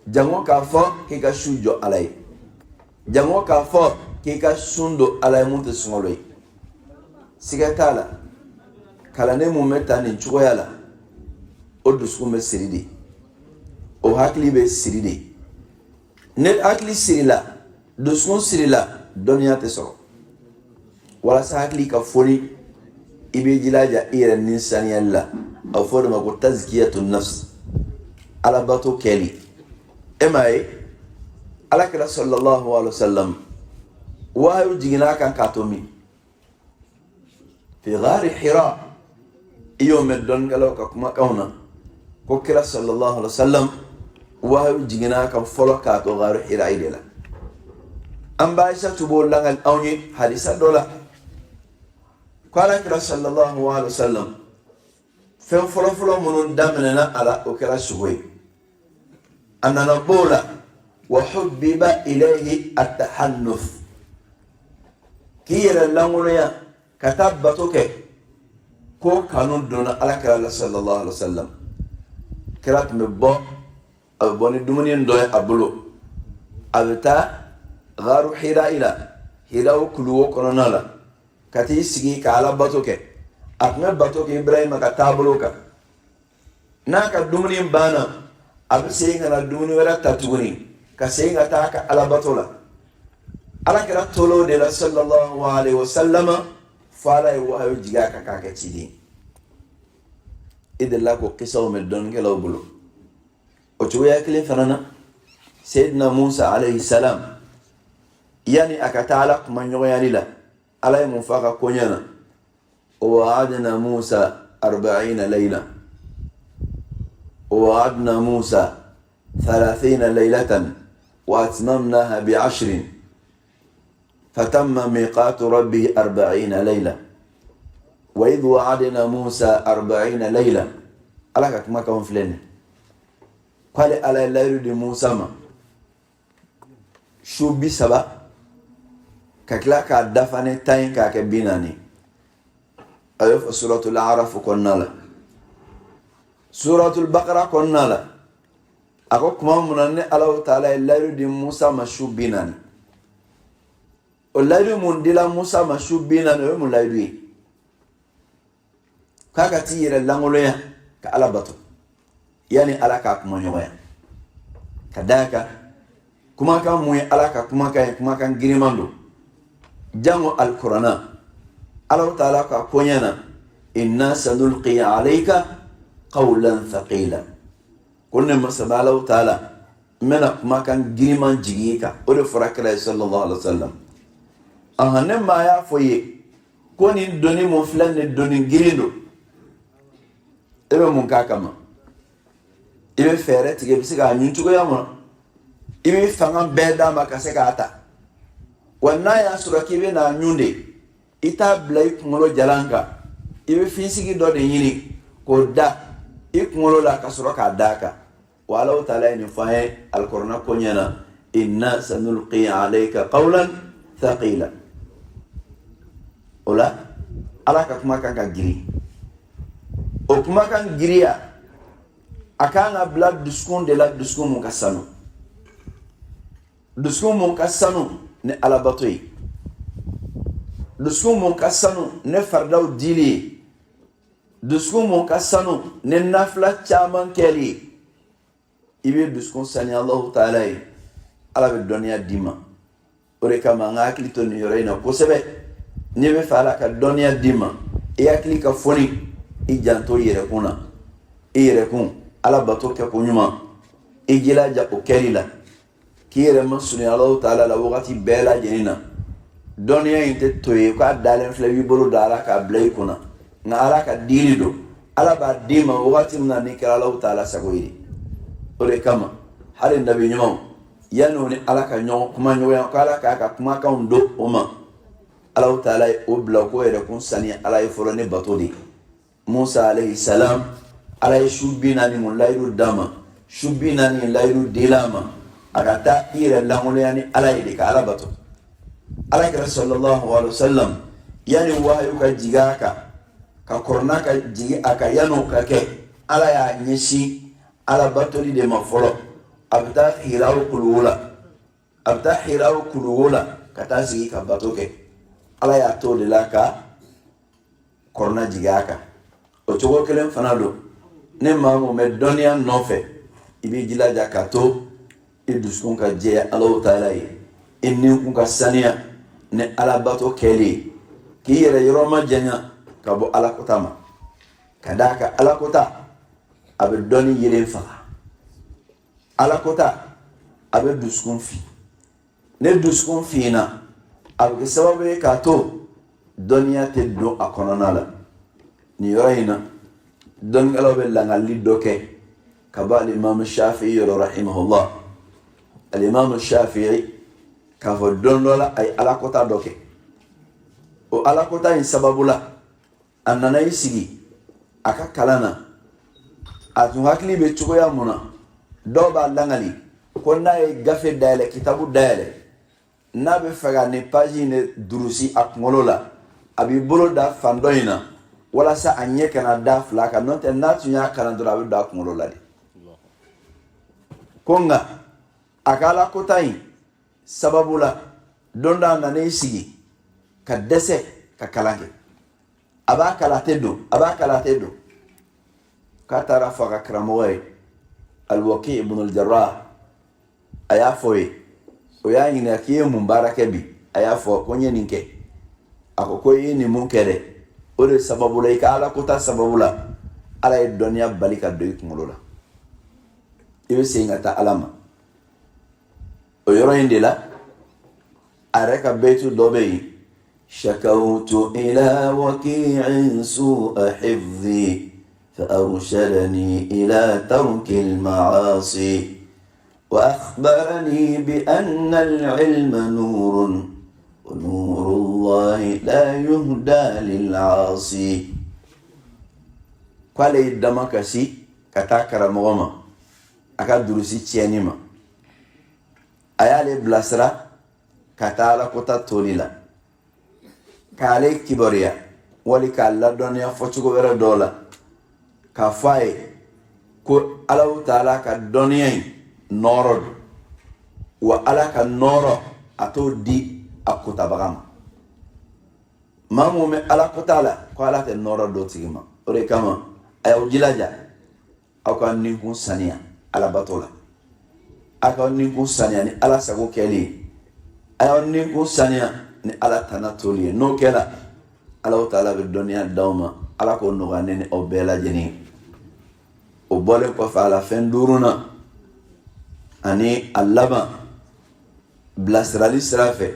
jango k'a fɔ k'i ka su jɔ ala ye jango k'a fɔ k'i ka sun don ala ye mun tɛ sunkalo ye sigatala kala ne mun bɛ taa nin cogoya la o dusukun bɛ siri de o hakili bɛ siri de ne hakili sirila dusukun sirila dɔnniya tɛ sɔrɔ walasa hakili ka foni i bɛ jilaja i yɛrɛ ni saniyali la a bɛ fɔ o de ma ko tazkiyatu nafs alabato kɛli e m'a ye alakira sallallahu alaihi wasallam wahayu jiginna kan k'a to min fi ghari hira iyo mɛ dɔnnikɛlaw ka kumakanw na ko kira sallallahu alaihi wasallam wahayu jiginna kan fɔlɔ k'a to ghari hira de la an b'a Aisha b'o langal anw ye hadisa dɔ la ko alakira sallallahu alaihi wasallam fɛn fɔlɔ-fɔlɔ minnu daminɛna a la o kɛra sogo ye a nana b'o la wa hubbiba ilayhi at-tahannuf k'i yɛrɛ lankolonya ka taa bato kɛ ko kanu donna alakira la sallallahu alaihi wasallam kira tun bɛ bɔ a bɛ bɔ ni dumuni dɔ ye a bolo a bɛ taa gharu hira ila hiraw kuluwo kɔnɔna la ka t'i sigi ka ala bato kɛ a tun bɛ bato kɛ Ibrahima ka taabolo kan n'a ka dumuni banna a bɛ segin ka na dumuni wɛrɛ ta tuguni ka segin ka taa ka ala bato la alakira tolo de la sallallahu alaihi wasallama fo ala ye wahayu jigin a kan k'a kɛ ciden i delila k'o kisaw mɛn dɔnnikɛlaw bolo o cogoya kelen fana na Seydina Musa alayhi salam yani a ka taa ala kumaɲɔgɔnyali la ala ye mun fɔ a ka koɲɛ na ووعدنا موسى 40 ليلة ووعدنا موسى 30 ليلة وأتممناها ب10 فتم ميقات ربه 40 ليلة وإذ وعدنا موسى 40 ليلة ألا كما كان فلان قال ألا لا يريد موسى ما شو بسبب كلا كدفن تاين كبيناني أيوة سورة الأعراف كنا لا سورة البقرة كنا لا أقول كمان من الله تعالى لا يريد موسى مشوب بيناني ولا يريد من دلا موسى مشوب بيناني ولا لا يريد كاكتير اللانغوليا كألا بطو يعني ألا كاكما يويا كداكا كما كان موي ألا كما كان جريماندو جامو القرآن الله تعالى كونينا إنا سنلقي عليك قولا ثقيلا كنا مسبع الله تعالى من ما كان جريمان جيكا أول فرق صلى الله عليه وسلم أهنم ما يعفوي كوني دوني مفلان دوني جريندو إبه منكاكما إبه فيرت جبسيكا نينتوكو ياما إبه فنان بيدا ما كسيكا أتا وانا يسركي بنا نيوندي ita bila i kunkolo jalan kan i bɛ finsigi dɔ de ɲini k'o da i kunkolo la ka sɔrɔ k'a da kan wa Allahu taala ye nin fɔ an ye alikuranɛ ko ɲɛ na inna sanulqi alayka qawlan thaqila o la ala ka kumakan ka girin o kumakan giriya a kan ka bila dusukun de la dusukun mun ka sanu dusukun mun ka sanu ni alabato ye dusukun mun ka sanu ne fardaw dili ye dusukun mun ka sanu ne nafila caman kɛli ye i bɛ dusukun saniya Allahu taala ye ala bɛ dɔnniya d'i ma o de kama an ka hakili to nin yɔrɔ in na kosɛbɛ n'i bɛ fɛ ala ka dɔnniya d'i ma i hakili ka foni i janto i yɛrɛkun na i yɛrɛkun ala bato kɛ ko ɲuman i jilaja o kɛli la k'i yɛrɛ masurunya Allahu taala la wagati bɛɛ lajɛlen na dɔnniya in tɛ to ye k'a dalen filɛ b'i bolo da ala k'a bila i kunna nka ala ka dili don ala b'a d'i ma wagati min na n'i kɛra Allahu taala sago ye o de kama hali nabi ɲumanw yanni ni ala ka ɲɔgɔn kuma ɲɔgɔnya ko ala k'a ka kumakanw don o ma Allahu taala ye o bila ko yɛrɛ kun saniya ala ye fɔlɔ ne bato de Musa alayhi salam ala ye su 40 mun layidu d'a ma su 40 layidu dila ma a ka taa i yɛrɛ lankolonya ni ala ye de ka ala bato alakira sallallahu alaihi wasallam yani wahayu ka jiga ka korona ka jigi aka yano ka kɛ ala y'a ɲɛsin ala batoli de ma fɔlɔ a bɛ taa hiraw kuluwo la ka taa sigi ka bato kɛ ala y'a to de la ka korna jigaka o cogo kelen fana do ne maa mo me dɔnniya nɔfɛ i b'i jilaja ka to i dusukun ka jɛya Alahu Taala ye i nikun ka saniya ni alabato kɛli k'i yɛrɛ yɔrɔ ma janya ka bɔ alakota ma ka d'a kan alakota a bɛ dɔnni yelen faga alakota a bɛ dusukun fin ne dusukun finna a bɛ kɛ sababu ye k'a to dɔnniya tɛ don a kɔnɔna la nin yɔrɔ in na dɔnnikɛlaw bɛ langali dɔ kɛ ka bɔ alimami Shafi'i yɔrɔ rahimahullah alimami Shafi'i k'a fɔ don dɔ la a ye alakota dɔ kɛ o alakota in sababu la a nana i sigi a ka kalan na a tun hakili bɛ cogoya mun na dɔw b'a langali ko n'a ye gafe dayɛlɛ kitabu dayɛlɛ n'a bɛ fɛ ka nin paji in de durusi a kunkolo la a b'i bolo da fan dɔ in na walasa a ɲɛ kana da fila kan n'o tɛ n'a tun y'a kalan dɔrɔn a bɛ don a kunkolo la de ko nka a ka alakota in sababu la don dɔ a nana i sigi ka dɛsɛ ka kalan kɛ a b'a kalan tɛ don k'a taara fɔ a ka karamɔgɔ ye Al-Waqi' ibn al-Jarrah a y'a fɔ ye o y'a ɲininka k'i ye mun baara kɛ bi a y'a fɔ ko n ye nin kɛ a ko i ye nin mun kɛ dɛ o de sababu la i ka alakota sababu la Ala ye dɔnniya bali ka don i kunkolo la i bɛ segin ka taa Ala ma o yɔrɔ in de la a yɛrɛ ka beyitu dɔ bɛ yen shakawtu ila waqi'in su'a hifzi فأرشدني إلى ترك المعاصي وأخبرني بأن العلم نور ونور الله لا يهدى للعاصي قال يدما كسي كتاكر مغمى أكاد دروسي تيانيما أيالي بلاسرا كتالا كتا توليلا كالي كبريا ولي كالا دنيا فتشكو برا دولا ka fɔ a ye ko Alahu Taala ka dɔnniya in nɔɔrɔ don wa Ala ka nɔɔrɔ a t'o di a kotabaga ma maa mun bɛ Ala kota la ko Ala tɛ nɔɔrɔ do tigi ma o de kama a y'aw jilaja aw ka nikun saniya Alabato la aw ka nikun saniya ni Ala sago kɛli ye a y'aw nikun saniya ni Ala tana toli ye n'o kɛra Alahu Taala bɛ dɔnniya d'aw ma Ala k'o nɔgɔya ne ni aw bɛɛ lajɛlen o bɔlen kɔfɛ a la fɛn duurunan ani a laban bilasirali sira fɛ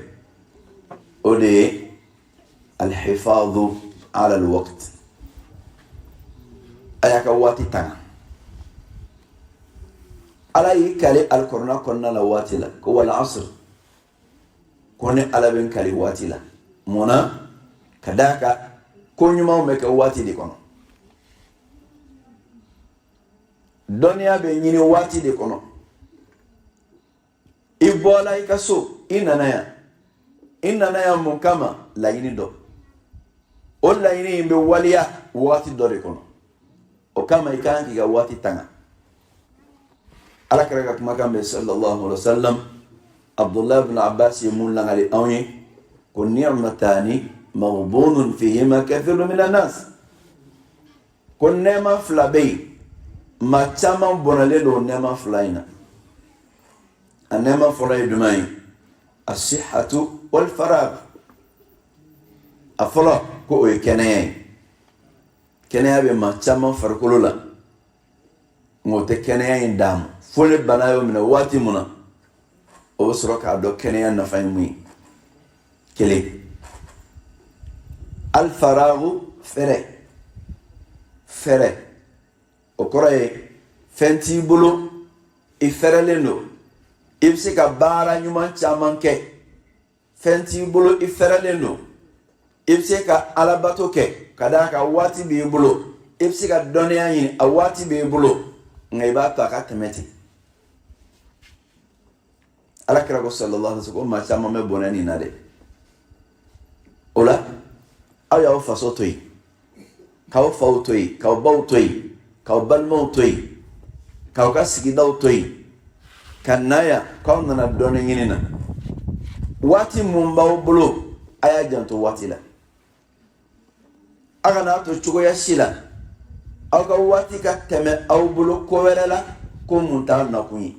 o de ye alhifadhu ala alwaqt a y'a ka waati tanga Ala y'i kale alkur'an kɔnɔna la waati la ko wal asr ko ne Ala bɛ n kale waati la munna ka d'a kan ko ɲumanw bɛ kɛ waati de kɔnɔ dɔnniya bɛ ɲini waati de kɔnɔ i bɔla i ka so i nana yan mun kama laɲini dɔ o laɲini in bɛ waliya waati dɔ de kɔnɔ o kama i kan k'i ka waati tanga Alakira ka kumakan bɛ sallallahu alaihi wa sallam Abdullah ibn Abbas ye mun langali anw ye ko ni'matani maghbunun fihima kathirun minan nas ko nɛɛma fila bɛ yen maa caman bɔnɛlen don nɛɛma fila in na a nɛɛma fɔlɔ ye jumɛn ye as-sihhatu wal faragh a fɔlɔ ko o ye kɛnɛya ye kɛnɛya bɛ maa caman farikolo la nka o tɛ kɛnɛya in d'a ma fo ni bana y'o minɛ waati mun na o bɛ sɔrɔ k'a dɔn kɛnɛya nafa ye mun ye kelen al-faraghu fɛrɛ o kɔrɔ ye fɛn t'i bolo i fɛrɛlen don i bɛ se ka baara ɲuman caman kɛ fɛn t'i bolo i fɛrɛlen don i bɛ se ka alabato kɛ ka d'a kan waati b'i bolo i bɛ se ka dɔnniya ɲini a waati b'i bolo nka i b'a to a ka tɛmɛ ten Alakira ko sallallahu alaihi wa sallam ko maa caman bɛ bɔnɛ nin na dɛ o la aw y'aw faso to yen k'aw faw to yen k'aw baw to yen k'aw balimaw to yen k'aw ka sigidaw to yen ka na yan k'aw nana dɔnni ɲini na waati mun b'aw bolo a y'a janto waati la agana to cogoya sila aw ka waati ka tɛmɛ aw bolo ko wɛrɛ la ko mun t'a nakun ye.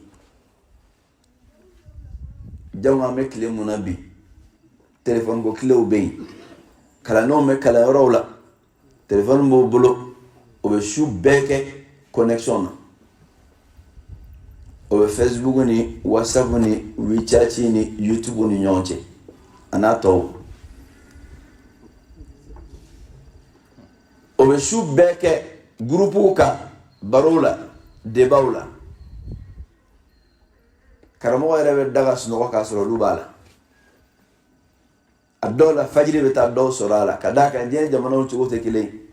Jango an bɛ tile mun na bi téléphone ko tilew bɛ yen kalandenw bɛ kalanyɔrɔw la téléphone b'o bolo o bɛ su bɛɛ kɛ connexion na o bɛ Facebook ni WhatsApp ni WeChat ni YouTube ni ɲɔgɔn cɛ a n'a tɔw o bɛ su bɛɛ kɛ groupe kan barow la débatw la karamɔgɔ yɛrɛ bɛ daga sunɔgɔ k'a sɔrɔ olu b'a la a dɔw la fajiri bɛ taa dɔw sɔrɔ a la ka d'a kan diɲɛ jamanaw cogo tɛ kelen ye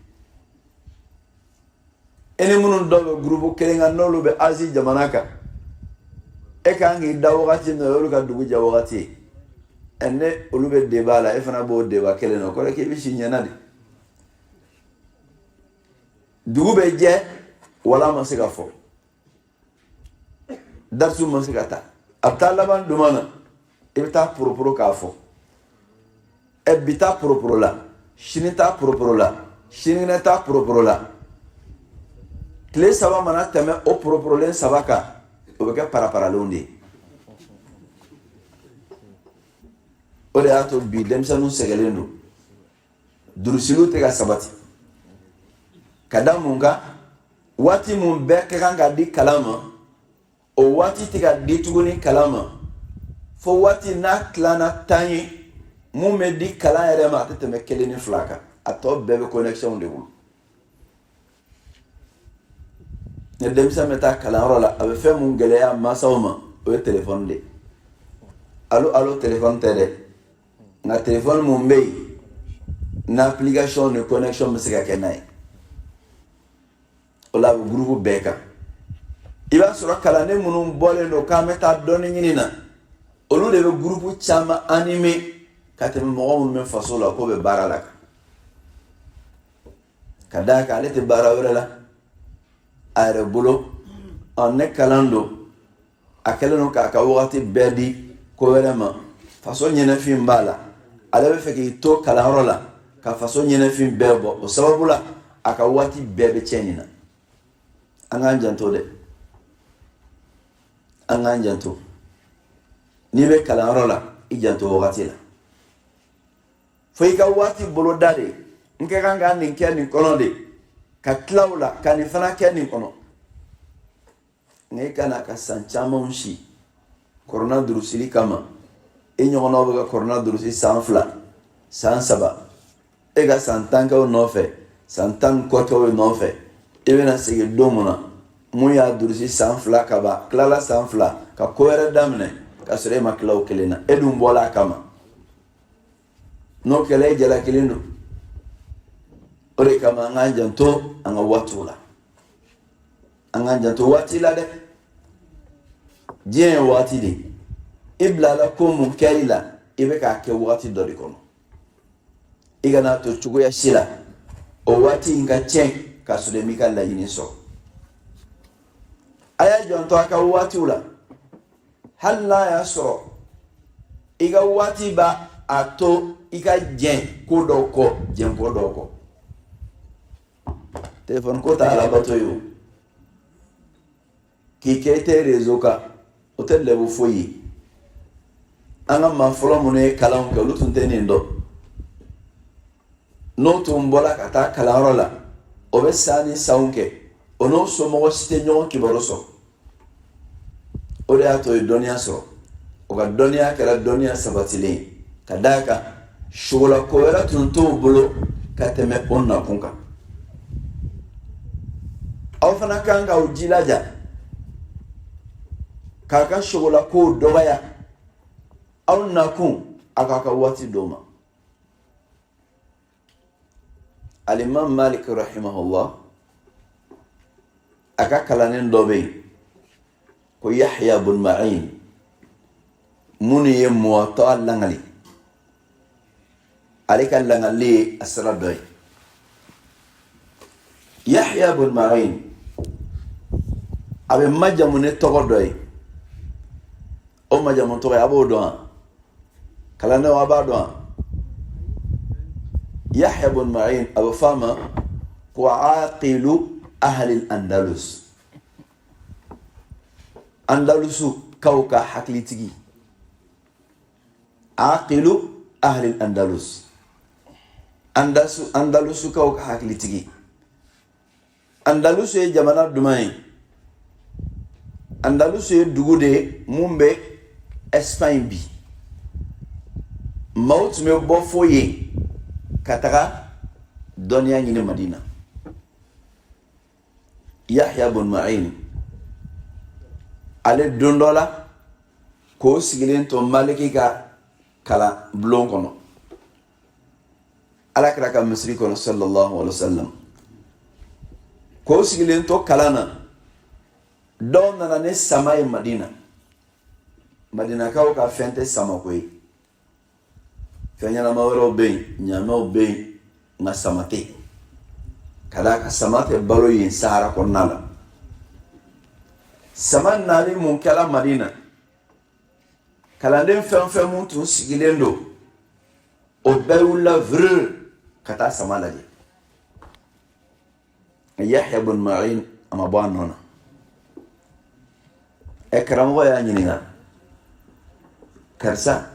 e ni minnu dɔw bɛ groupe kelen kan n'olu bɛ Asie jamana kan e kan k'i da wagati min na olu ka dugu jɛ wagati ye ne olu bɛ débat la e fana b'o débat kelen na o kɔrɔ k'i bɛ si ɲɛna de dugu bɛ jɛ wala ma se ka fɔ darsu ma se ka taa a bɛ taa laban duma na i bɛ taa poroporo k'a fɔ bi taa poroporo la sini taa poroporo la sinikɛnɛ taa poroporo la tile saba mana tɛmɛ o poroporolen saba kan o bɛ kɛ paraparalenw de ye o de y'a to bi denmisɛnninw sɛgɛlen don durusiliw tɛ ka sabati ka da mun kan waati mun bɛɛ ka kan ka di kalan ma o waati tɛ ka di tuguni kalan ma fo waati n'a tilanna tan ye mun bɛ di kalan yɛrɛ ma a tɛ tɛmɛ 1 ni 2 kan a tɔ bɛɛ bɛ connexion de bolo ni denmisɛn bɛ taa kalanyɔrɔ la a bɛ fɛn mun gɛlɛya mansaw ma o ye téléphone de allo téléphone tɛ dɛ nka téléphone mun bɛ yen n'application ni connexion bɛ se ka kɛ n'a ye o la a bɛ groupe bɛɛ kan i b'a sɔrɔ kalanden minnu bɔlen don k'an bɛ taa dɔnni ɲini na olu de bɛ groupe caman animé ka tɛmɛ mɔgɔ minnu bɛ faso la k'o bɛ baara la kan ka d'a kan ale tɛ baara wɛrɛ la a yɛrɛ bolo ne kalan don a kɛlen don k'a ka wagati bɛɛ di ko wɛrɛ ma faso ɲɛnafin b'a la ale bɛ fɛ k'i to kalanyɔrɔ la ka faso ɲɛnafin bɛɛ bɔ o sababu la a ka waati bɛɛ bɛ tiɲɛ nin na an k'an janto dɛ an k'an janto n'i bɛ kalanyɔrɔ la i janto wagati la fo i ka waati boloda de n kɛ kan ka nin kɛ nin kɔnɔ de ka tila o la ka nin fana kɛ nin kɔnɔ nka i kana ka san camanw si kɔrɔna durusili kama i ɲɔgɔnnaw bɛ ka kɔrɔna durusi san 2 san 3 e ka san 10 kɛ o nɔfɛ san 10 kɔ kɛ o nɔfɛ i bɛna segin don mun na mun y'a durusi san 2 ka ban tilala san 2 ka ko wɛrɛ daminɛ ka sɔrɔ e ma tila o kelen na e dun bɔla a kama n'o kɛla e jala kelen don o de kama an k'an janto an ka waatiw la an k'an janto waati la dɛ diɲɛ ye waati de i bilala ko mun kɛli la i bɛ k'a kɛ waati dɔ de kɔnɔ i kana to cogoya si la o waati in ka tiɲɛ k'a sɔrɔ i m'i ka laɲini sɔrɔ a y'a janto a ka waatiw la hali n'a y'a sɔrɔ i ka waati b'a a to i ka jɛn ko dɔw kɔ jɛn ko dɔw kɔ téléphone ko t'a labato ye o k'i kɛ i tɛ réseau kan o tɛ lɛbu foyi ye an ka maa fɔlɔ minnu ye kalanw kɛ olu tun tɛ nin dɔn n'o tun bɔra ka taa kalanyɔrɔ la o bɛ san ni sanw kɛ o n'o somɔgɔ si tɛ ɲɔgɔn kibaru sɔrɔ o de y'a to ye dɔnniya sɔrɔ o ka dɔnniya kɛra dɔnniya sabatilen ye ka d'a kan sogola ko wɛrɛ tun t'o bolo ka tɛmɛ o nakun kan aw fana kan k'aw jilaja k'a ka sogola kow dɔgɔya aw nakun a k'a ka waati d'o ma Al-Imam Malik rahimahullah a ka kalannen dɔ bɛ yen ko Yahya bun Ma'in minnu ye Muwatta langali ale ka langali ye a sira dɔ ye Yahya bun Ma'in a bɛ majamu ne tɔgɔ dɔ ye o majamu tɔgɔ a b'o dɔn wa kalandenw a b'a dɔn wa Yahya bin Ma'in abu fama ko aqilu ahli al-andalus. Andalusu kawka haklitigi. Aqilu ahli al-andalus. Andalusu kawka haklitigi. Andalusu ye jamana dumai. Andalusu ye dugude mumbe Espagne bi. Maut me bo foye kataka donia nyine Madina. Yahya bin Ma'in ale dondola ko sigilen to maliki ka kala blon kono ala kraka misri kono sallallahu alaihi wasallam ko sigilen to kalana don nana ne samay Madina ka o ka fente sama koy fanyana mawro be nyama be na samate kada ka samate balo yin sahara konnala saman nani mun kala Madina kalanden fɛn mun tun sigilen do o bɛɛ wulila vrr ka taa sama lajɛ. Yahya bin Ma'in a ma bɔ a nɔ na. Karamɔgɔ y'a ɲininka karisa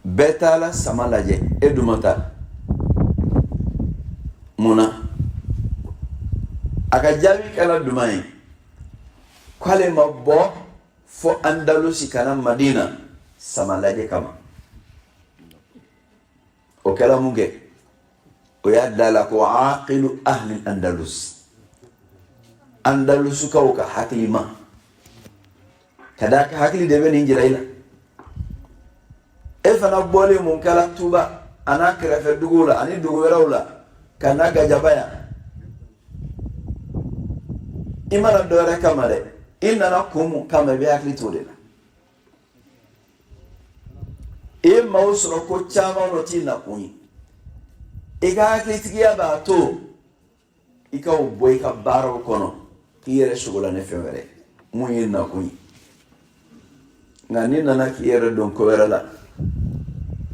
bɛɛ taala sama lajɛ e dun ma taa mun na a ka jaabi kɛla duman ye k'ale ma bɔ fo Andalusi kana Madina sama lajɛ kama. O kɛla mun kɛ o y'a dala ko aqilu ahli Andalus. Andalusukaw ka hakili ma kada ka hakili de bɛ nin jira i la. E fana bɔlen mun kɛla Tuba ana kɛrɛfɛ duguw la ani dugu wɛrɛw la ka na Gajaba yan i mana dɔ wɛrɛ kama dɛ i nana kun mun kama i bɛ hakili to de la. I maaw sɔrɔ ko caman dɔ t'i nakun ye i ka hakilitigiya b'a to i ka o bɔ i ka baaraw kɔnɔ k'i yɛrɛ sogola ne fɛn wɛrɛ mun ye nakun ye. Nka ni nana k'i yɛrɛ dɔn ko wɛrɛ la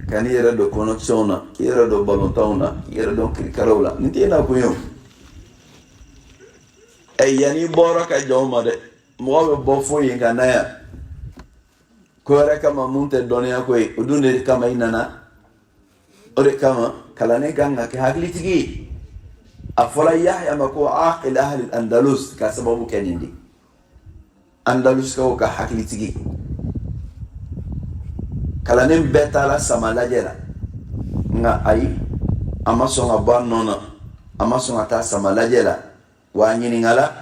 ka n'i yɛrɛ dɔn connexion na k'i yɛrɛ dɔn balontanw na k'i yɛrɛ dɔn kirikaraw la nin t'e nakun ye o. Yanni i bɔra ka jɔn ma dɛ mɔgɔ bɛ bɔ fo yen ka na yan ko wɛrɛ kama mun tɛ dɔnniya ko ye o dun de kama i nana o de kama kalannen kan ka kɛ hakilitigi ye. A fɔra Yahya ma ko aqil ahli Andalus ka sababu kɛ nin de Andaluskaw ka hakilitigi kalannen bɛɛ taara sama lajɛ la nka ayi a ma sɔn ka bɔ a nɔ na a ma sɔn ka taa sama lajɛ la wa ɲininkala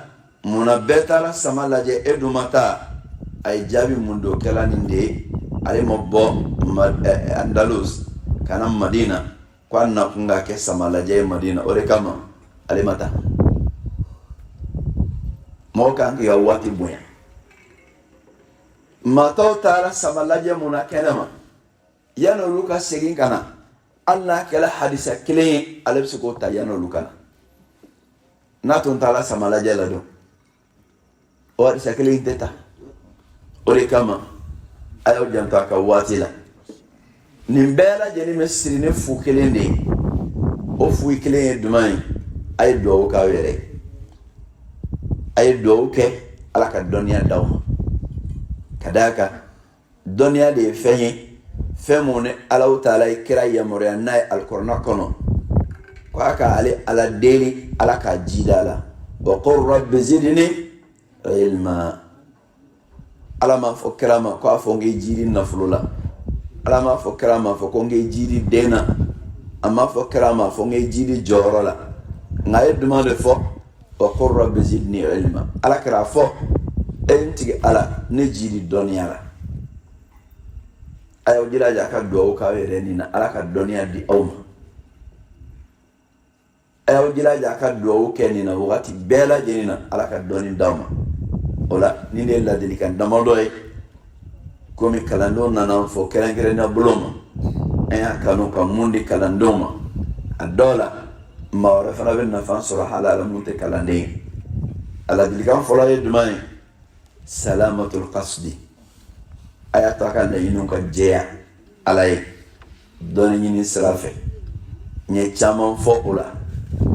munna bɛɛ taara sama lajɛ e dun ma taa a ye jaabi mun do kɛla nin de ye ale ma bɔ Andalus kana Madina ko a nakun ka kɛ sama lajɛ ye Madina o de kama ale ma taa. Mɔgɔ kan k'i ka waati bonya. Mataw taara sama lajɛ mun na kɛnɛ ma yan'olu ka segin ka na hali n'a kɛla hadisa kelen ye ale bɛ se k'o ta yan'olu ka na. N'a tun taara sama lajɛ la don o hadisa kelen tɛ ta. O de kama a y'aw janto a ka waati la. Nin bɛɛ lajɛlen bɛ siri ni fu kelen de ye. O fu kelen ye duman ye a ye duwawu k'aw yɛrɛ ye. A ye duwawu kɛ Ala ka dɔnniya d'aw ma. Ka d'a kan dɔnniya de ye fɛn ye fɛn mun ni Alahu Taala ye kira yamaruya n'a ye alikuranɛ kɔnɔ ko a ka ale Ala deli Ala ka jida la wa qul rabbi zidni ilma. Ala m'a fɔ kira ma ko a fɔ n k'i jidi nafolo la. Ala m'a fɔ kira ma fɔ ko n k'i jidi den na. A m'a fɔ kira ma fɔ n k'i jidi jɔyɔrɔ la. Nka a ye duman de fɔ wa qul rabbi zidni ilma. Ala kɛra fɔ e n tigi Ala ne jidi dɔnniya la. A y'aw jilaja a ka duwawu k'aw yɛrɛ nin na Ala ka dɔnniya di aw ma. A y'aw jilaja a ka duwawu kɛ nin na wagati bɛɛ lajɛlen na Ala ka dɔnni d'aw ma. O la nin de ye ladilikan damadɔ ye komi kalandenw nana fɔ kɛrɛnkɛrɛnnenya bolo ma an y'a kanu ka mun di kalandenw ma a dɔw la maa wɛrɛ fana bɛ nafa sɔrɔ hali ala mun tɛ kalanden ye. A ladilikan fɔlɔ ye jumɛn ye salamatul qasdi a y'a to a ka laɲiniw ka jɛya Ala ye dɔnni ɲini sira fɛ n ye caman fɔ o la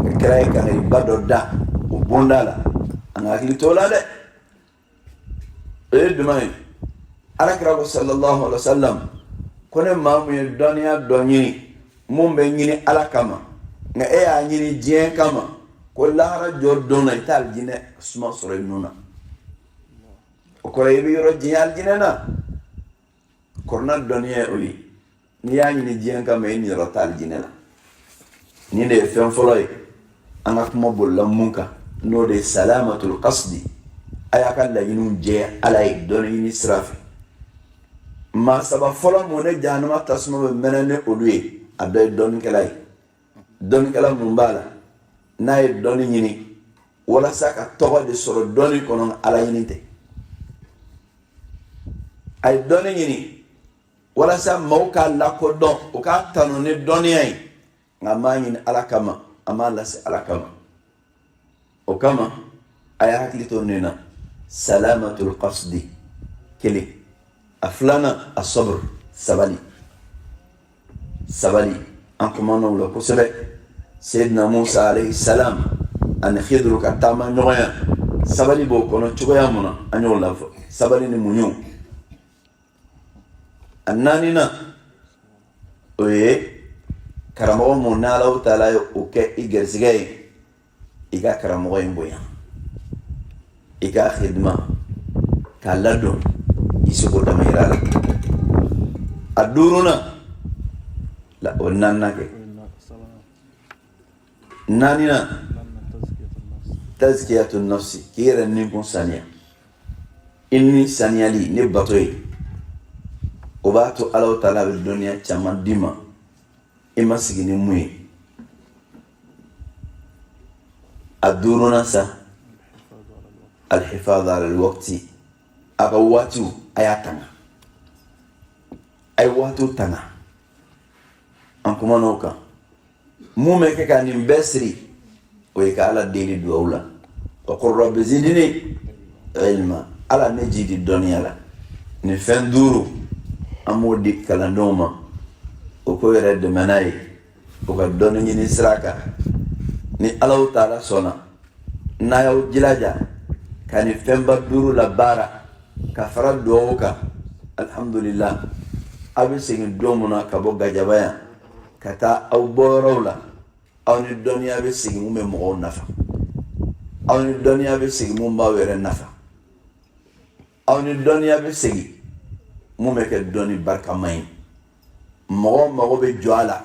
ka kira ye kangariba dɔ da o bonda la an ka hakili t'o la dɛ o ye jumɛn ye alakira ko sallallahu alaihi wa sallam ko ne maa mun ye dɔnniya dɔ ɲini mun bɛ ɲini ala kama nka e y'a ɲini diɲɛ kama ko lahara jɔ don na i tɛ alijinɛ suma sɔrɔ i nun na o kɔrɔ i bɛ yɔrɔ diɲɛ alijinɛ na kɔrɔna dɔnniya o ye n'i y'a ɲini diɲɛ kama i niyɔrɔ tɛ alijinɛ la ni de ye fɛn fɔlɔ ye an ka kuma bolila mun kan n'o de ye salamatul qasdi a y'a ka laɲiniw jɛya ala ye dɔnni ɲini sira fɛ maa saba fɔlɔ mun ne jahanama tasuma bɛ mɛnɛ ni olu ye a dɔ ye dɔnnikɛla ye dɔnnikɛla mun b'a la n'a ye dɔnni ɲini walasa ka tɔgɔ de sɔrɔ dɔnni kɔnɔ ala ɲini tɛ a ye dɔnni ɲini walasa maaw k'a lakodɔn o k'a tanu ni dɔnniya ye nka m'a ɲini ala kama a m'a lase ala kama o kama a y'a hakili to nin na salamatul qasdi kelen a filanan a sabr sabali an kumana o la kosɛbɛ seydina musa alayhi salam ani khidru ka taama ɲɔgɔnya sabali b'o kɔnɔ cogoya mun na an y'o lafɔ sabali ni muɲu a naaninan o ye karamɔgɔ mun n'Alahu taala ye o kɛ i gɛrisigɛ ye i ka karamɔgɔ in bonya i ka khidma k'a ladon i seko dama yira la a duurunan la o naaninan kɛ naaninan tazkiyatu nafsi k'i yɛrɛ ninkun saniya i ni saniyali ni bato ye o b'a to Alahu taala bɛ dɔnniya caman d'i ma i ma sigi ni mun ye a duurunan sa alhifadhu ala alwaqti a ka waatiw a y'a tanga a ye waatiw tanga an kumana o kan mun bɛ kɛ ka nin bɛɛ siri o ye ka ala deli duwawu la wa qul rabbi zidni ilma ala ne ji di dɔnniya la nin fɛn duuru an b'o di kalandenw ma o ko yɛrɛ dɛmɛ n'a ye o ka dɔnni ɲini sira kan ni Alahu taala sɔnna n'a y'aw jilaja ka nin fɛnba duuru la baara ka fara duwawu kan alhamdulillah aw bɛ segin don mun na ka bɔ gajaba yan ka taa aw bɔyɔrɔw la aw ni dɔnniya bɛ segin mun bɛ mɔgɔw nafa aw ni dɔnniya bɛ segin mun b'aw yɛrɛ nafa aw ni dɔnniya bɛ segin mun bɛ kɛ dɔnni barikama ye mɔgɔ mago bɛ jɔ a la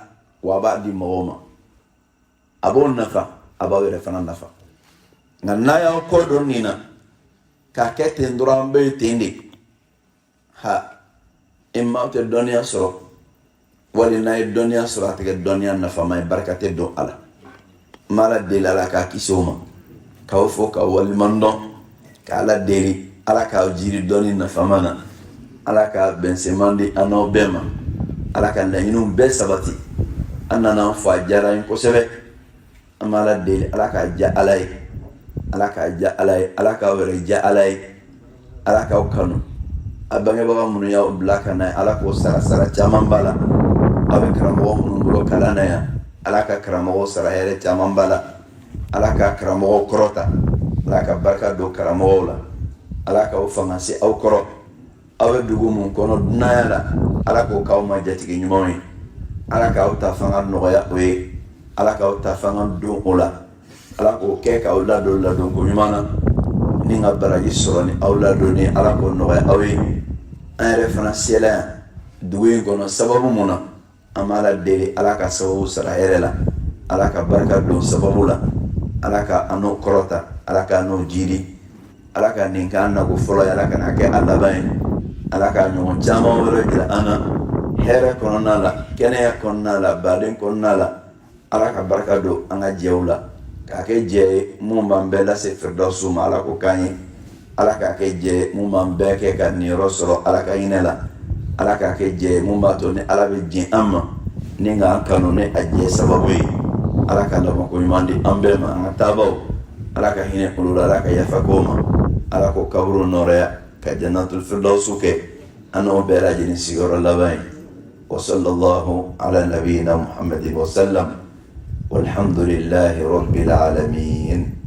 wa a b'a di mɔgɔw ma a b'o nafa a b'aw yɛrɛ fana nafa nka n'a y'aw kɔ don nin na k'a kɛ ten dɔrɔn an bɛ ten de i ma tɛ dɔnniya sɔrɔ wali n'a ye dɔnniya sɔrɔ a tɛ kɛ dɔnniya nafama ye barika tɛ don a la n b'a la deli ala k'a kisi o ma k'aw fɔ k'aw waliman dɔn k'ala deli ala k'aw jiri dɔnni nafama na ala ka bɛnseman di an n'aw bɛɛ ma ala ka laɲiniw bɛɛ sabati an nana fɔ a diyara n kosɛbɛ an b'a la deli ala k'a diya ala ye ala k'a diya ala ye ala k'aw yɛrɛ diya ala ye ala k'aw kanu a bangebaga minnu y'aw bila ka na ala k'o sara caman b'a la aw bɛ karamɔgɔ minnu bolo kalan na yan ala ka karamɔgɔw sara hɛrɛ caman b'a la ala ka karamɔgɔw kɔrɔta ala ka barika don karamɔgɔw la ala k'aw fanga se aw kɔrɔ aw bɛ dugu mun kɔnɔ dunanya la ala k'o k'aw ma jatigi ɲumanw ye ala k'aw ta fanga nɔgɔya o ye ala k'aw ta fanga don o la ala k'o kɛ k'aw ladon ko ɲuman na ni ka baraji sɔrɔ ni aw ladonni ala k'o nɔgɔya aw ye an yɛrɛ fana sela yan dugu in kɔnɔ sababu mun na an b'a la deli ala ka sababu sara hɛrɛ la ala ka barika don sababu la ala ka an n'o kɔrɔta ala ka n'o jiri ala ka nin k'an nago fɔlɔ ye ala ka n'a kɛ a laban ye ala ka ɲɔgɔn caman wɛrɛ jira an na hɛrɛ kɔnɔna la kɛnɛya kɔnɔna la baden kɔnɔna la ala ka barika don an ka jɛw la k'a kɛ jɛ ye mun b'an bɛɛ lase firidawusu ma ala ko k'an ye ala k'a kɛ jɛ ye mun b'an bɛɛ kɛ ka niyɔrɔ sɔrɔ ala ka hinɛ la ala k'a kɛ jɛ ye mun b'a to ni ala bɛ jɛn an ma ni k'an kanu ni a jɛ sababu ye ala ka labanko ɲuman di an bɛɛ ma an ka taabaw ala ka hinɛ olu la ala ka yafa k'o ma ala ko kaburu nɔrɔya ka jannatul firdawusu kɛ an n'o bɛɛ lajɛlen sigiyɔrɔ laban ye وصلى الله على نبينا محمد وسلم والحمد لله رب العالمين.